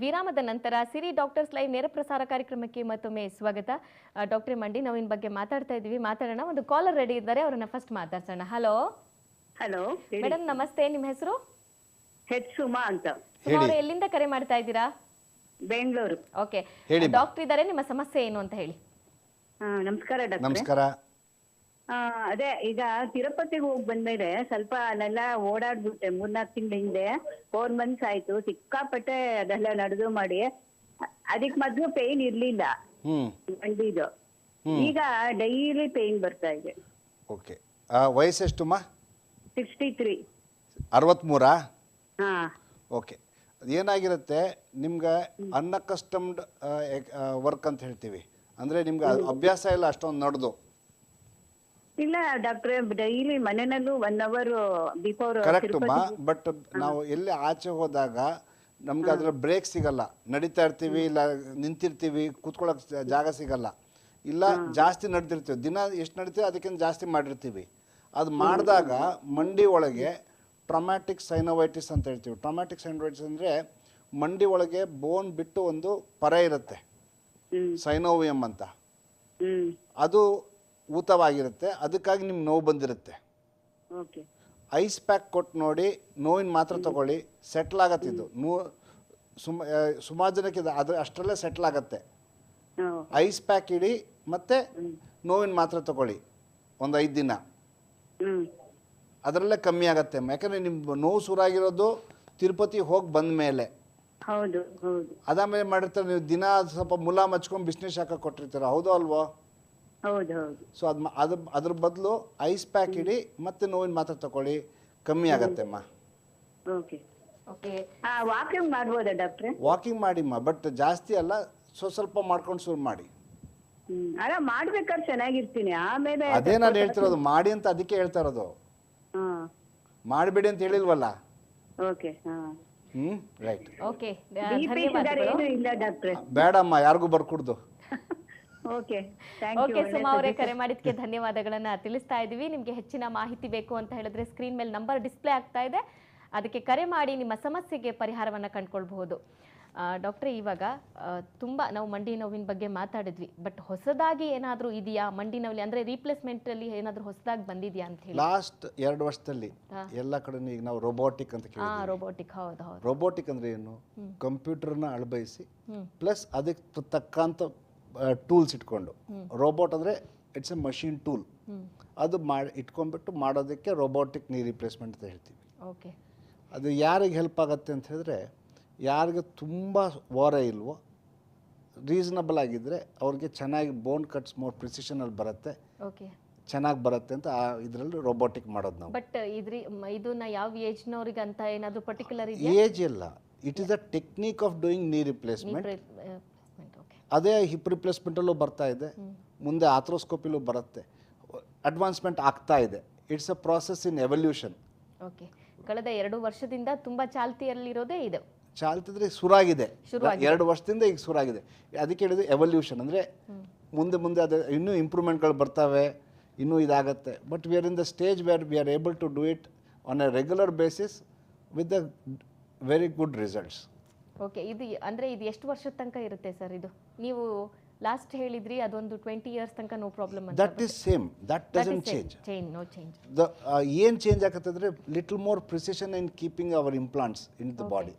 ವಿರಾಮದ ನಂತರ ಸಿರಿ ಡಾಕ್ಟರ್ಸ್ ಲೈವ್ ನೇರ ಪ್ರಸಾರ ಕಾರ್ಯಕ್ರಮಕ್ಕೆ ಮತ್ತೊಮ್ಮೆ ಸ್ವಾಗತ. ಡಾಕ್ಟರ್ ಮಂಡಿ ನೋವಿನ ಬಗ್ಗೆ ಮಾತಾಡ್ತಾ ಇದ್ವಿ, ಮಾತಾಡೋಣ. ಒಂದು ಕಾಲರ್ ರೆಡಿ ಇದ್ದಾರೆ, ಅವ್ರನ್ನ ಫಸ್ಟ್ ಮಾತಾಡ್ಸೋಣ. ಹಲೋ ಹಲೋ ಮೇಡಮ್, ನಮಸ್ತೆ. ನಿಮ್ಮ ಹೆಸರು? ಹೆಚ್ ಸುಮಾ ಅಂತ, ಸುಮಾ ಅವರು ಎಲ್ಲಿಂದ ಕರೆ ಮಾಡ್ತಾ ಇದ್ದೀರಾ? ಬೆಂಗಳೂರು. ಓಕೆ, ಹೇಳಿ ಡಾಕ್ಟರ್ ಇದ್ದಾರೆ, ನಿಮ್ಮ ಸಮಸ್ಯೆ ಏನು ಅಂತ ಹೇಳಿ. ನಮಸ್ಕಾರ ಡಾಕ್ಟರ್. ನಮಸ್ಕಾರ. ಅದೇ ಈಗ ತಿರುಪತಿಗೆ ಹೋಗಿ ಬಂದ್ಮೇಲೆ ಸ್ವಲ್ಪ ಅಲ್ಲೆಲ್ಲ ಓಡಾಡ್ಬಿಟ್ಟೆ. 3-4 ತಿಂಗಳ ಹಿಂದೆ 4 months ಆಯ್ತು. ಸಿಕ್ಕಾಪಟ್ಟೆ ಅದೆಲ್ಲ ನಡೆದು ಮಾಡಿ ಅದಕ್ ಮೊದ್ಲು ಪೇನ್ ಇರ್ಲಿಲ್ಲ ಮಂಡಿದು. ಈಗ ಡೈಲಿ ಪೇನ್ ಬರ್ತಾ ಇದೆ. ಓಕೆ, ವಯಸ್ಸೆಷ್ಟುಮ್ಮ? 63. 63? ಹಾ. ಓಕೆ, ಏನಾಗಿರುತ್ತೆ ನಿಮ್ಗೆ ಅನ್ಅಕಸ್ಟಮ್ಡ್ ವರ್ಕ್ ಅಂತ ಹೇಳ್ತೀವಿ, ಅಂದರೆ ನಿಮ್ಗೆ ಅಭ್ಯಾಸ ಇಲ್ಲ ಅಷ್ಟೊಂದು ನಡೆದು. ಇಲ್ಲ ಡಾಕ್ಟ್ರೆ, ಡೈಲಿ ಮನೆಯಲ್ಲೂ 1 hour ಬಿಫೋರ್. ಕರೆಕ್ಟಮ್ಮ, ಬಟ್ ನಾವು ಎಲ್ಲಿ ಆಚೆ ಹೋದಾಗ ನಮ್ಗೆ ಅದರ ಬ್ರೇಕ್ ಸಿಗಲ್ಲ. ನಡೀತಾ ಇರ್ತೀವಿ, ಇಲ್ಲ ನಿಂತಿರ್ತೀವಿ, ಕೂತ್ಕೊಳ್ಳೋಕೆ ಜಾಗ ಸಿಗಲ್ಲ, ಇಲ್ಲ ಜಾಸ್ತಿ ನಡೆದಿರ್ತೀವಿ. ದಿನ ಎಷ್ಟು ನಡೀತೀವಿ ಅದಕ್ಕಿಂತ ಜಾಸ್ತಿ ಮಾಡಿರ್ತೀವಿ. ಅದು ಮಾಡಿದಾಗ ಮಂಡಿ ಒಳಗೆ ಟ್ರಾಮ್ಯಾಟಿಕ್ ಸೈನೋವೈಟಿಸ್ ಅಂತ ಹೇಳ್ತೀವಿ. ಟ್ರಾಮ್ಯಾಟಿಕ್ ಸೈನೋವೈಟಿಸ್ ಅಂದರೆ ಮಂಡಿ ಒಳಗೆ ಬೋನ್ ಬಿಟ್ಟು ಒಂದು ಪರೆ ಇರುತ್ತೆ, ಸೈನೋವಿಯಂ ಅಂತ. ಅದು ಊತವಾಗಿರುತ್ತೆ, ಅದಕ್ಕಾಗಿ ನಿಮ್ಗೆ ನೋವು ಬಂದಿರುತ್ತೆ. ಐಸ್ ಪ್ಯಾಕ್ ಕೊಟ್ಟು ನೋಡಿ, ನೋವಿನ ಮಾತ್ರೆ ತಗೊಳ್ಳಿ, ಸೆಟ್ಲ್ ಆಗತ್ತಿದ್ದು. ಸುಮಾರು ಜನಕ್ಕೆ ಅದು ಅಷ್ಟರಲ್ಲೇ ಸೆಟ್ಲ್ ಆಗತ್ತೆ. ಐಸ್ ಪ್ಯಾಕ್ ಇಡಿ ಮತ್ತು ನೋವಿನ ಮಾತ್ರೆ ತಗೊಳ್ಳಿ ಒಂದು 5 ದಿನ, ಅದರಲ್ಲೇ ಕಮ್ಮಿ ಆಗತ್ತೆ. ಯಾಕಂದರೆ ನಿಮ್ಮ ನೋವು ಶುರುವಾಗಿರೋದು ತಿರುಪತಿ ಹೋಗಿ ಬಂದ ಮೇಲೆ. ಹೌದು ಹೌದು. ಅದಾದ್ಮೇಲೆ ಮಾಡಿರ್ತಾರೆ ನೀವು ದಿನ ಸ್ವಲ್ಪ ಮುಲಾಮ್ ಹಚ್ಕೊಂಡು ಬಿಸ್ನೆಸ್ ಶಾಖ ಕೊಟ್ಟಿರ್ತೀರ, ಹೌದು ಅಲ್ವೋ? ಹೌದು ಹೌದು. ಸೊ ಅದ್ರ ಬದಲು ಐಸ್ ಪ್ಯಾಕ್ ಇಡಿ ಮತ್ತೆ ನೋವಿನ ಮಾತ್ರೆ ತಗೊಳ್ಳಿ, ಕಮ್ಮಿ ಆಗತ್ತೆಮ್ಮ. Okay okay. ವಾಕಿಂಗ್ ಮಾಡ್ಬೋದಾ ಡಾಕ್ಟ್ರೆ? ವಾಕಿಂಗ್ ಮಾಡಿಮ್ಮ, ಬಟ್ ಜಾಸ್ತಿ ಅಲ್ಲ, ಸ್ವಲ್ಪ ಮಾಡ್ಕೊಂಡು ಶುರು ಮಾಡಿ. ಅಲ್ಲ, ಮಾಡ್ಬೇಕಾದ್ರೆ ಚೆನ್ನಾಗಿರ್ತೀನಿ, ಆಮೇಲೆ ಅದೇ ನಾನು ಹೇಳ್ತಿರೋದು, ಮಾಡಿ ಅಂತ ಅದಕ್ಕೆ ಹೇಳ್ತಾ ಇರೋದು. ಮಾಡಬೇಡಿ ಅಂತ ಹೇಳಿಲ್ವಲ್ಲ. ಓಕೆ. ರೈಟ್. ಓಕೆ, ಏನು ಇಲ್ಲ ಡಾಕ್ಟ್ರೆ. ಬೇಡಮ್ಮ, ಯಾರಿಗೂ ಬರ್ಕೂಡ್ದು. ಓಕೆ, ಓಕೆ ಸುಮಾ ಅವರೇ, ಕರೆ ಮಾಡಿದ್ದಕ್ಕೆ ಧನ್ಯವಾದಗಳನ್ನ ತಿಳಿಸ್ತಾ ಇದ್ದೀವಿ. ನಿಮಗೆ ಹೆಚ್ಚಿನ ಮಾಹಿತಿ ಬೇಕು ಅಂತ ಹೇಳಿದ್ರೆ ಸ್ಕ್ರೀನ್ ಮೇಲೆ ನಂಬರ್ ಡಿಸ್ಪ್ಲೇ ಆಗ್ತಾ ಇದೆ, ಅದಕ್ಕೆ ಕರೆ ಮಾಡಿ ನಿಮ್ಮ ಸಮಸ್ಯೆಗೆ ಪರಿಹಾರವನ್ನು ಕಂಡುಕೊಳ್ಬಹುದು. ಡಾಕ್ಟ್ರೆ, ಇವಾಗ ತುಂಬ ನಾವು ಮಂಡಿ ನೋವಿನ ಬಗ್ಗೆ ಮಾತಾಡಿದ್ವಿ, ಬಟ್ ಹೊಸದಾಗಿ ಏನಾದರೂ ಇದೆಯಾ ಮಂಡಿ ನೋವಲ್ಲಿ? ಅಂದರೆ ರೀಪ್ಲೇಸ್ಮೆಂಟಲ್ಲಿ ಏನಾದರೂ ಹೊಸದಾಗಿ ಬಂದಿದೆಯಾ ಅಂತ ಹೇಳಿ. ಲಾಸ್ಟ್ 2 ವರ್ಷದಲ್ಲಿ ಎಲ್ಲ ಕಡೆ ಈಗ ನಾವು ರೋಬೋಟಿಕ್ ಅಂತ ಕೇಳಿದ್ವಿ. ರೋಬೋಟಿಕ್, ಹೌದು ಹೌದು. ರೋಬೋಟಿಕ್ ಅಂದರೆ ಏನು? ಕಂಪ್ಯೂಟರ್ನ ಅಳವಡಿಸಿ ಪ್ಲಸ್ ಅದಕ್ಕೆ ತಕ್ಕಂಥ ಟೂಲ್ಸ್ ಇಟ್ಕೊಂಡು. ರೋಬೋಟ್ ಅಂದರೆ ಇಟ್ಸ್ ಎ ಮಷೀನ್ ಟೂಲ್, ಅದು ಇಟ್ಕೊಂಡ್ಬಿಟ್ಟು ಮಾಡೋದಕ್ಕೆ ರೋಬೋಟಿಕ್ ನೀ ರಿಪ್ಲೇಸ್ಮೆಂಟ್ ಅಂತ ಹೇಳ್ತೀವಿ. ಓಕೆ, ಅದು ಯಾರಿಗೆ ಹೆಲ್ಪ್ ಆಗುತ್ತೆ ಅಂತ ಹೇಳಿದ್ರೆ, ಯಾರಿಗೆ ತುಂಬ ವಾರ ಇಲ್ವೋ, ರೀಸನಬಲ್ ಆಗಿದ್ದರೆ ಅವ್ರಿಗೆ ಚೆನ್ನಾಗಿ ಬೋನ್ ಕಟ್ಸ್ ಮೋರ್ ಪ್ರಿಸಿಷನಲ್ಲಿ ಬರುತ್ತೆ, ಓಕೆ, ಚೆನ್ನಾಗಿ ಬರುತ್ತೆ ಅಂತ ಇದರಲ್ಲಿ ರೋಬೋಟಿಕ್ ಮಾಡೋದು ನಾವು. ಬಟ್ ಇದನ್ನ ಯಾವ ಏಜ್ನವ್ರಿಗೆ ಅಂತ ಏನಾದರೂ ಪರ್ಟಿಕ್ಯುಲರ್ ಏಜ್ ಇಲ್ಲ, it is a technique of doing ನೀ ರಿಪ್ಲೇಸ್ಮೆಂಟ್. ಅದೇ ಹಿಪ್ ರಿಪ್ಲೇಸ್ಮೆಂಟಲ್ಲೂ ಬರ್ತಾ ಇದೆ, ಮುಂದೆ ಆಥ್ರೋಸ್ಕೋಪಿಲೂ ಬರುತ್ತೆ, ಅಡ್ವಾನ್ಸ್ಮೆಂಟ್ ಆಗ್ತಾ ಇದೆ. It's a process in evolution. Okay, ಕಳೆದ 2 ವರ್ಷದಿಂದ ತುಂಬ ಚಾಲ್ತಿಯಲ್ಲಿರೋದೇ ಇದು. ಚಾಲ್ತಿದ್ರೆ ಶುರುವಾಗಿದೆ, 2 ವರ್ಷದಿಂದ ಈಗ ಶುರುವಾಗಿದೆ. ಅದಕ್ಕೆ ಹೇಳಿದ್ರೆ ಎವಲ್ಯೂಷನ್ ಅಂದರೆ ಮುಂದೆ ಮುಂದೆ ಅದು ಇನ್ನೂ ಇಂಪ್ರೂವ್ಮೆಂಟ್ಗಳು ಬರ್ತವೆ, ಇನ್ನೂ ಇದಾಗತ್ತೆ. But we are in the stage where we are able to do it on a regular basis with the very good results. Okay, ಇದು ಎಷ್ಟು ವರ್ಷದ ತನಕ ಇರುತ್ತೆ ಸರ್ ಇದು? ನೀವು ಲಾಸ್ಟ್ ಹೇಳಿದ್ರಿ ಅದೊಂದು 20 years ತನಕ ನೋ ಪ್ರಾಬ್ಲಮ್ ಅಂತ. That is same, that doesn't change. No change. ಏನು ಚೇಂಜ್ ಆಗತ್ತೆ ಅಂದರೆ little more precision in keeping our implants in the body.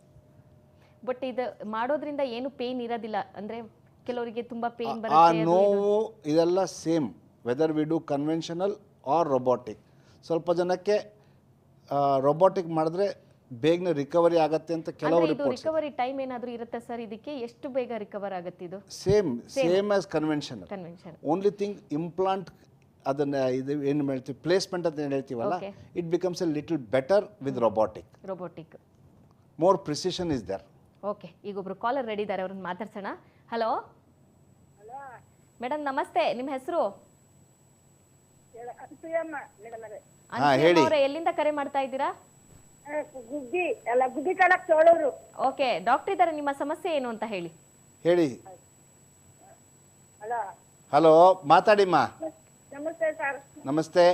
But ಇದು ಮಾಡೋದ್ರಿಂದ ಏನು ಪೇನ್ ಇರೋದಿಲ್ಲ, ಅಂದರೆ ಕೆಲವರಿಗೆ ತುಂಬ ಪೇನ್ ಆ ಬರುತ್ತೆ. ನೋವು ಇದೆಲ್ಲ same whether we do conventional or robotic. ಸ್ವಲ್ಪ ಜನಕ್ಕೆ ರೊಬೋಟಿಕ್ ಮಾಡಿದ್ರೆ ಬೇಗನೆ ರಿಕವರಿ ಆಗತ್ತೆ ಅಂತ ಕೆಲವು ರಿಪೋರ್ಟ್ಸ್. ರಿಕವರಿ ಟೈಮ್ ಏನಾದರೂ ಇರುತ್ತೆ ಸರ್ ಇದಕ್ಕೆ? ಎಷ್ಟು ಬೇಗ ರಿಕವರ್ ಆಗುತ್ತೆ ಇದು? Same as conventional. Only thing implant ಅದನ್ನ ಇದು ಏನು ಹೇಳ್ತೀವಿ ಪ್ಲೇಸ್ಮೆಂಟ್ ಅಂತ ಏನು ಹೇಳ್ತೀವಲ್ಲ, it becomes a little better with robotic. More precision is there. Okay, ಈಗ ಒಬ್ರು ಕಾಲರ್ ರೆಡಿ ಇದ್ದಾರೆ, ಅವ್ರನ್ನ ಮಾತಾಡ್ಸೋಣ. ಹಲೋ ಮೇಡಮ್, ನಮಸ್ತೆ. ನಿಮ್ಮ ಹೆಸರು? ಹೇಳಿ. ಎಲ್ಲಿಂದ ಕರೆ ಮಾಡ್ತಾ ಇದ್ದೀರಾ? ಗುಬ್ಬಿ ತಾಲೂಕ್ ಚೋಳೂರು. ಓಕೆ, ಡಾಕ್ಟರ್ ಇದ್ದಾರೆ, ನಿಮ್ಮ ಸಮಸ್ಯೆ ಏನು ಅಂತ ಹೇಳಿ. ಹಲೋ, ಮಾತಾಡಿಮ್ಮ. ನಮಸ್ತೆ ಸರ್. ನಮಸ್ತೆ.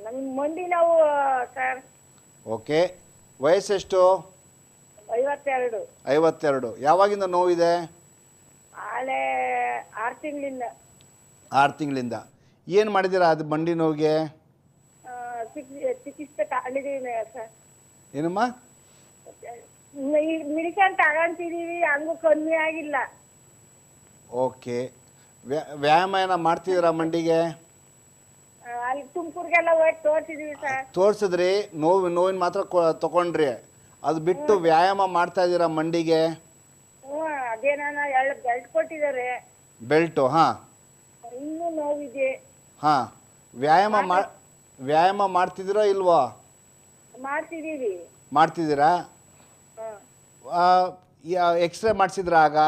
ನಮ್ ಮಂಡಿ ನೋವು ಸರ್. ಓಕೆ, ವಯಸ್ಸೆಷ್ಟು? 57 52. 52. ಯಾವಾಗಿಂದ ನೋವಿದೆ? ಆಳೆ 6 ತಿಂಗಳಿಂದ. 6 ತಿಂಗಳಿಂದ. ಏನು ಮಾಡಿದ್ದೀರಾ ಅದು ಮಂಡಿ ನೋವಿಗೆ? ಚಿಕಿತ್ಸೆ ತಗೊಂಡಿದ್ದೀವಿ ಸರ್. ಏನಮ್ಮ? ಮೆಡಿಸಿನ್ ತಗೊಂತಿದೀವಿ, ಹಂಗೂ ಕಮ್ಮಿ ಆಗಿಲ್ಲ. ಓಕೆ. ವ್ಯಾಯಾಮ ಏನೋ ಮಾಡ್ತಿದ್ದೀರಾ ಮಂಡಿಗೆ? ಅಲ್ಲಿ ತುಮಕೂರಿಗೆಲ್ಲ ಹೋಗಿ ತೋರಿಸಿದೀವಿ ಸರ್. ತೋರಿಸಿದ್ರಿ, ನೋವಿನ ಮಾತ್ರ ತಗೊಂಡ್ರಿ, ಅದು ಬಿಟ್ಟು ವ್ಯಾಯಾಮ ಮಾಡ್ತಾ ಇದ್ದೀರಾ ಮಂಡಿಗೆ? ಅದೇನ 2 ಬೆಲ್ಟ್ ಕೊಟ್ಟಿದ್ದಾರೆ. ಬೆಲ್ಟು? ಹಾಂ. ಇನ್ನೂ ನೋವಿದೆ. ಹಾಂ. ವ್ಯಾಯಾಮ ಮಾಡ್ತಿದ್ದೀರಾ ಇಲ್ವಾ? ಮಾಡ್ತಿದೀವಿ. ಮಾಡ್ತಿದ್ದೀರಾ? ಎಕ್ಸ್ರೇ ಮಾಡಿಸಿದ್ರಾ ಆಗ?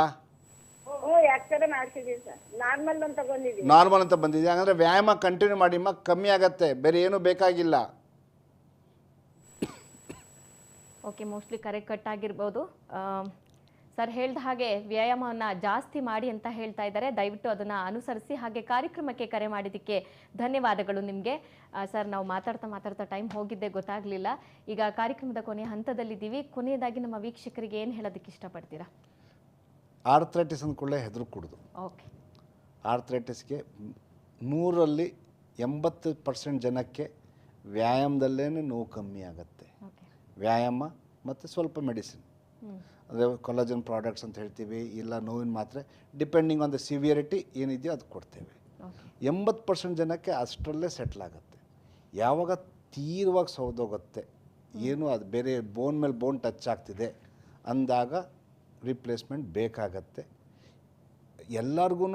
ಎಕ್ಸ್ರೇ ಮಾಡ್ತಿದೀವಿ ಸರ್. ನಾರ್ಮಲ್ ಅಂತ ಬಂದಿದ್ದೀವಿ. ನಾರ್ಮಲ್ ಅಂತ ಬಂದಿದೆ. ಹಾಗಂದ್ರೆ ವ್ಯಾಯಾಮ ಕಂಟಿನ್ಯೂ ಮಾಡಿ ಕಮ್ಮಿ ಆಗತ್ತೆ, ಬೇರೆ ಏನೂ ಬೇಕಾಗಿಲ್ಲ. ಓಕೆ, ಮೋಸ್ಟ್ಲಿ ಕರೆ ಕಟ್ ಆಗಿರ್ಬೋದು. ಸರ್ ಹೇಳ್ದ ಹಾಗೆ ವ್ಯಾಯಾಮವನ್ನು ಜಾಸ್ತಿ ಮಾಡಿ ಅಂತ ಹೇಳ್ತಾ ಇದ್ದಾರೆ. ದಯವಿಟ್ಟು ಅದನ್ನು ಅನುಸರಿಸಿ. ಹಾಗೆ ಕಾರ್ಯಕ್ರಮಕ್ಕೆ ಕರೆ ಮಾಡಿದ್ದಕ್ಕೆ ಧನ್ಯವಾದಗಳು ನಿಮಗೆ. ಸರ್, ನಾವು ಮಾತಾಡ್ತಾ ಟೈಮ್ ಹೋಗಿದ್ದೆ ಗೊತ್ತಾಗಲಿಲ್ಲ. ಈಗ ಕಾರ್ಯಕ್ರಮದ ಕೊನೆಯ ಹಂತದಲ್ಲಿದ್ದೀವಿ. ಕೊನೆಯದಾಗಿ ನಮ್ಮ ವೀಕ್ಷಕರಿಗೆ ಏನು ಹೇಳೋದಕ್ಕೆ ಇಷ್ಟಪಡ್ತೀರಾ? ಆರ್ಥ್ರೈಟಿಸ್ ಅಂದ್ಕೊಳ್ಳೆ ಹೆದರು ಕುಡ್ದು. ಓಕೆ. ಆರ್ಥ್ರೈಟಿಸ್ಗೆ 100ರಲ್ಲಿ 80% ಜನಕ್ಕೆ ವ್ಯಾಯಾಮದಲ್ಲೇ ನೋವು ಕಮ್ಮಿ ಆಗುತ್ತೆ. ವ್ಯಾಯಾಮ ಮತ್ತು ಸ್ವಲ್ಪ ಮೆಡಿಸಿನ್, ಅಂದರೆ ಕೊಲಾಜನ್ ಪ್ರಾಡಕ್ಟ್ಸ್ ಅಂತ ಹೇಳ್ತೀವಿ, ಇಲ್ಲ ನೋವಿನ ಮಾತ್ರೆ, ಡಿಪೆಂಡಿಂಗ್ ಆನ್ ದ ಸಿವಿಯರಿಟಿ ಏನಿದೆಯೋ ಅದು ಕೊಡ್ತೇವೆ. 80% ಜನಕ್ಕೆ ಅಷ್ಟರಲ್ಲೇ ಸೆಟ್ಲ್ ಆಗುತ್ತೆ. ಯಾವಾಗ ತೀವ್ರವಾಗಿ ಸೌದೋಗುತ್ತೆ, ಏನು ಅದು ಬೇರೆ ಬೋನ್ ಮೇಲೆ ಬೋನ್ ಟಚ್ ಆಗ್ತಿದೆ ಅಂದಾಗ ರಿಪ್ಲೇಸ್ಮೆಂಟ್ ಬೇಕಾಗತ್ತೆ. ಎಲ್ಲರಿಗೂ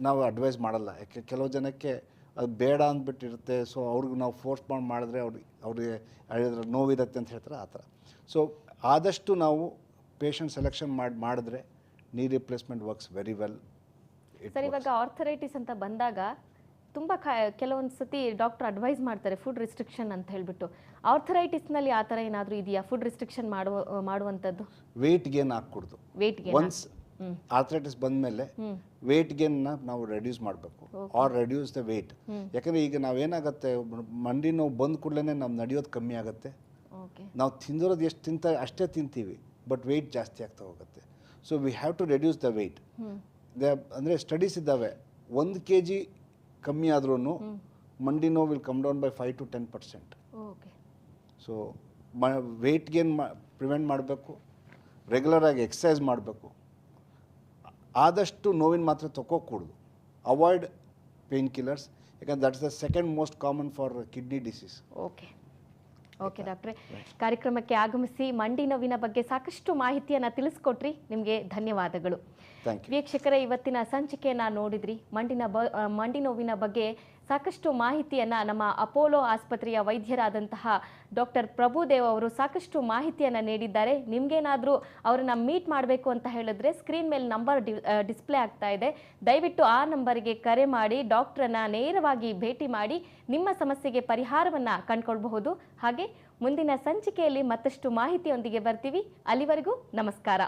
ನಾವು ಅಡ್ವೈಸ್ ಮಾಡಲ್ಲ, ಯಾಕೆ ಕೆಲವು ಜನಕ್ಕೆ ಅದು ಬೇಡ ಅಂದ್ಬಿಟ್ಟಿರುತ್ತೆ. ಸೊ ಅವ್ರಿಗೆ ನಾವು ಫೋರ್ಸ್ ಮಾಡಿದ್ರೆ ಅವ್ರಿಗೆ ಹೇಳಿದ್ರೆ ನೋವಿರುತ್ತೆ ಅಂತ ಹೇಳ್ತಾರೆ, ಆ ಥರ. ಸೊ ಆದಷ್ಟು ನಾವು ಪೇಷಂಟ್ ಸೆಲೆಕ್ಷನ್ ಮಾಡಿದ್ರೆ knee replacement works very well. Sir, ಇವಾಗ ಆರ್ಥರೈಟಿಸ್ ಅಂತ ಬಂದಾಗ ತುಂಬ ಕೆಲವೊಂದು ಸತಿ ಡಾಕ್ಟರ್ ಅಡ್ವೈಸ್ ಮಾಡ್ತಾರೆ ಫುಡ್ ರಿಸ್ಟ್ರಿಕ್ಷನ್ ಅಂತ ಹೇಳ್ಬಿಟ್ಟು. ಆರ್ಥರೈಟಿಸ್ನಲ್ಲಿ ಆ ಥರ ಏನಾದರೂ ಇದೆಯಾ, ಫುಡ್ ರಿಸ್ಟ್ರಿಕ್ಷನ್ ಮಾಡುವಂಥದ್ದು? ವೆಯ್ಟ್ ಗೇನ್ ಹಾಕ್ಕೊಡ್ದು. ವೆಯ್ಟ್ ಗೇನ್ ಒನ್ಸ್ ಆರ್ಥರೈಟಿಸ್ ಬಂದಮೇಲೆ ವೆಯ್ಟ್ ಗೇನ್ನ ನಾವು ರೆಡ್ಯೂಸ್ ಮಾಡಬೇಕು, ಆರ್ ರೆಡ್ಯೂಸ್ ದ ವೆಯ್ಟ್. ಯಾಕಂದರೆ ಈಗ ನಾವೇನಾಗುತ್ತೆ, ಮಂಡಿ ನೋವು ಬಂದ ಕೂಡಲೇ ನಾವು ನಡೆಯೋದು ಕಮ್ಮಿ ಆಗುತ್ತೆ. ನಾವು ತಿಂದಿರೋದು ಎಷ್ಟು ಅಷ್ಟೇ ತಿಂತೀವಿ, ಬಟ್ ವೆಯ್ಟ್ ಜಾಸ್ತಿ ಆಗ್ತಾ ಹೋಗುತ್ತೆ. So we have to reduce the weight. ಅಂದರೆ ಸ್ಟಡೀಸ್ ಇದ್ದಾವೆ, 1 kg ಕಮ್ಮಿ ಆದ್ರೂ ಮಂಡಿ ನೋವು will come down by 5 to 10%. So weight gain prevent ಮಾಡಬೇಕು, ರೆಗ್ಯುಲರಾಗಿ ಎಕ್ಸಸೈಸ್ ಮಾಡಬೇಕು, ಆದಷ್ಟು ನೋವಿನ ಮಾತ್ರೆ ತಗೋಕೂಡ್ದು, ಅವಾಯ್ಡ್ ಪೇನ್ ಕಿಲ್ಲರ್ಸ್, ಯಾಕಂದ್ರೆ that's the second most common for kidney disease. Okay ಡಾಕ್ಟ್ರೆ, ಕಾರ್ಯಕ್ರಮಕ್ಕೆ ಆಗಮಿಸಿ ಮಂಡಿ ನೋವಿನ ಬಗ್ಗೆ ಸಾಕಷ್ಟು ಮಾಹಿತಿಯನ್ನು ತಿಳಿಸ್ಕೊಟ್ರಿ. ನಿಮಗೆ ಧನ್ಯವಾದಗಳು. ವೀಕ್ಷಕರೇ, ಇವತ್ತಿನ ಸಂಚಿಕೆಯನ್ನು ನೋಡಿದ್ರಿ. ಮಂಡಿ ನೋವಿನ ಬಗ್ಗೆ ಸಾಕಷ್ಟು ಮಾಹಿತಿಯನ್ನು ನಮ್ಮ ಅಪೋಲೋ ಆಸ್ಪತ್ರೆಯ ವೈದ್ಯರಾದಂತಹ ಡಾಕ್ಟರ್ ಪ್ರಭುದೇವ್ ಅವರು ಸಾಕಷ್ಟು ಮಾಹಿತಿಯನ್ನು ನೀಡಿದ್ದಾರೆ. ನಿಮಗೇನಾದರೂ ಅವರನ್ನ ಮೀಟ್ ಮಾಡಬೇಕು ಅಂತ ಹೇಳಿದ್ರೆ ಸ್ಕ್ರೀನ್ ಮೇಲೆ ನಂಬರ್ ಡಿಸ್ಪ್ಲೇ ಆಗ್ತಾ ಇದೆ. ದಯವಿಟ್ಟು ಆ ನಂಬರಿಗೆ ಕರೆ ಮಾಡಿ ಡಾಕ್ಟ್ರನ್ನ ನೇರವಾಗಿ ಭೇಟಿ ಮಾಡಿ ನಿಮ್ಮ ಸಮಸ್ಯೆಗೆ ಪರಿಹಾರವನ್ನು ಕಂಡುಕೊಳ್ಬಹುದು. ಹಾಗೆ ಮುಂದಿನ ಸಂಚಿಕೆಯಲ್ಲಿ ಮತ್ತಷ್ಟು ಮಾಹಿತಿಯೊಂದಿಗೆ ಬರ್ತೀವಿ. ಅಲ್ಲಿವರೆಗೂ ನಮಸ್ಕಾರ.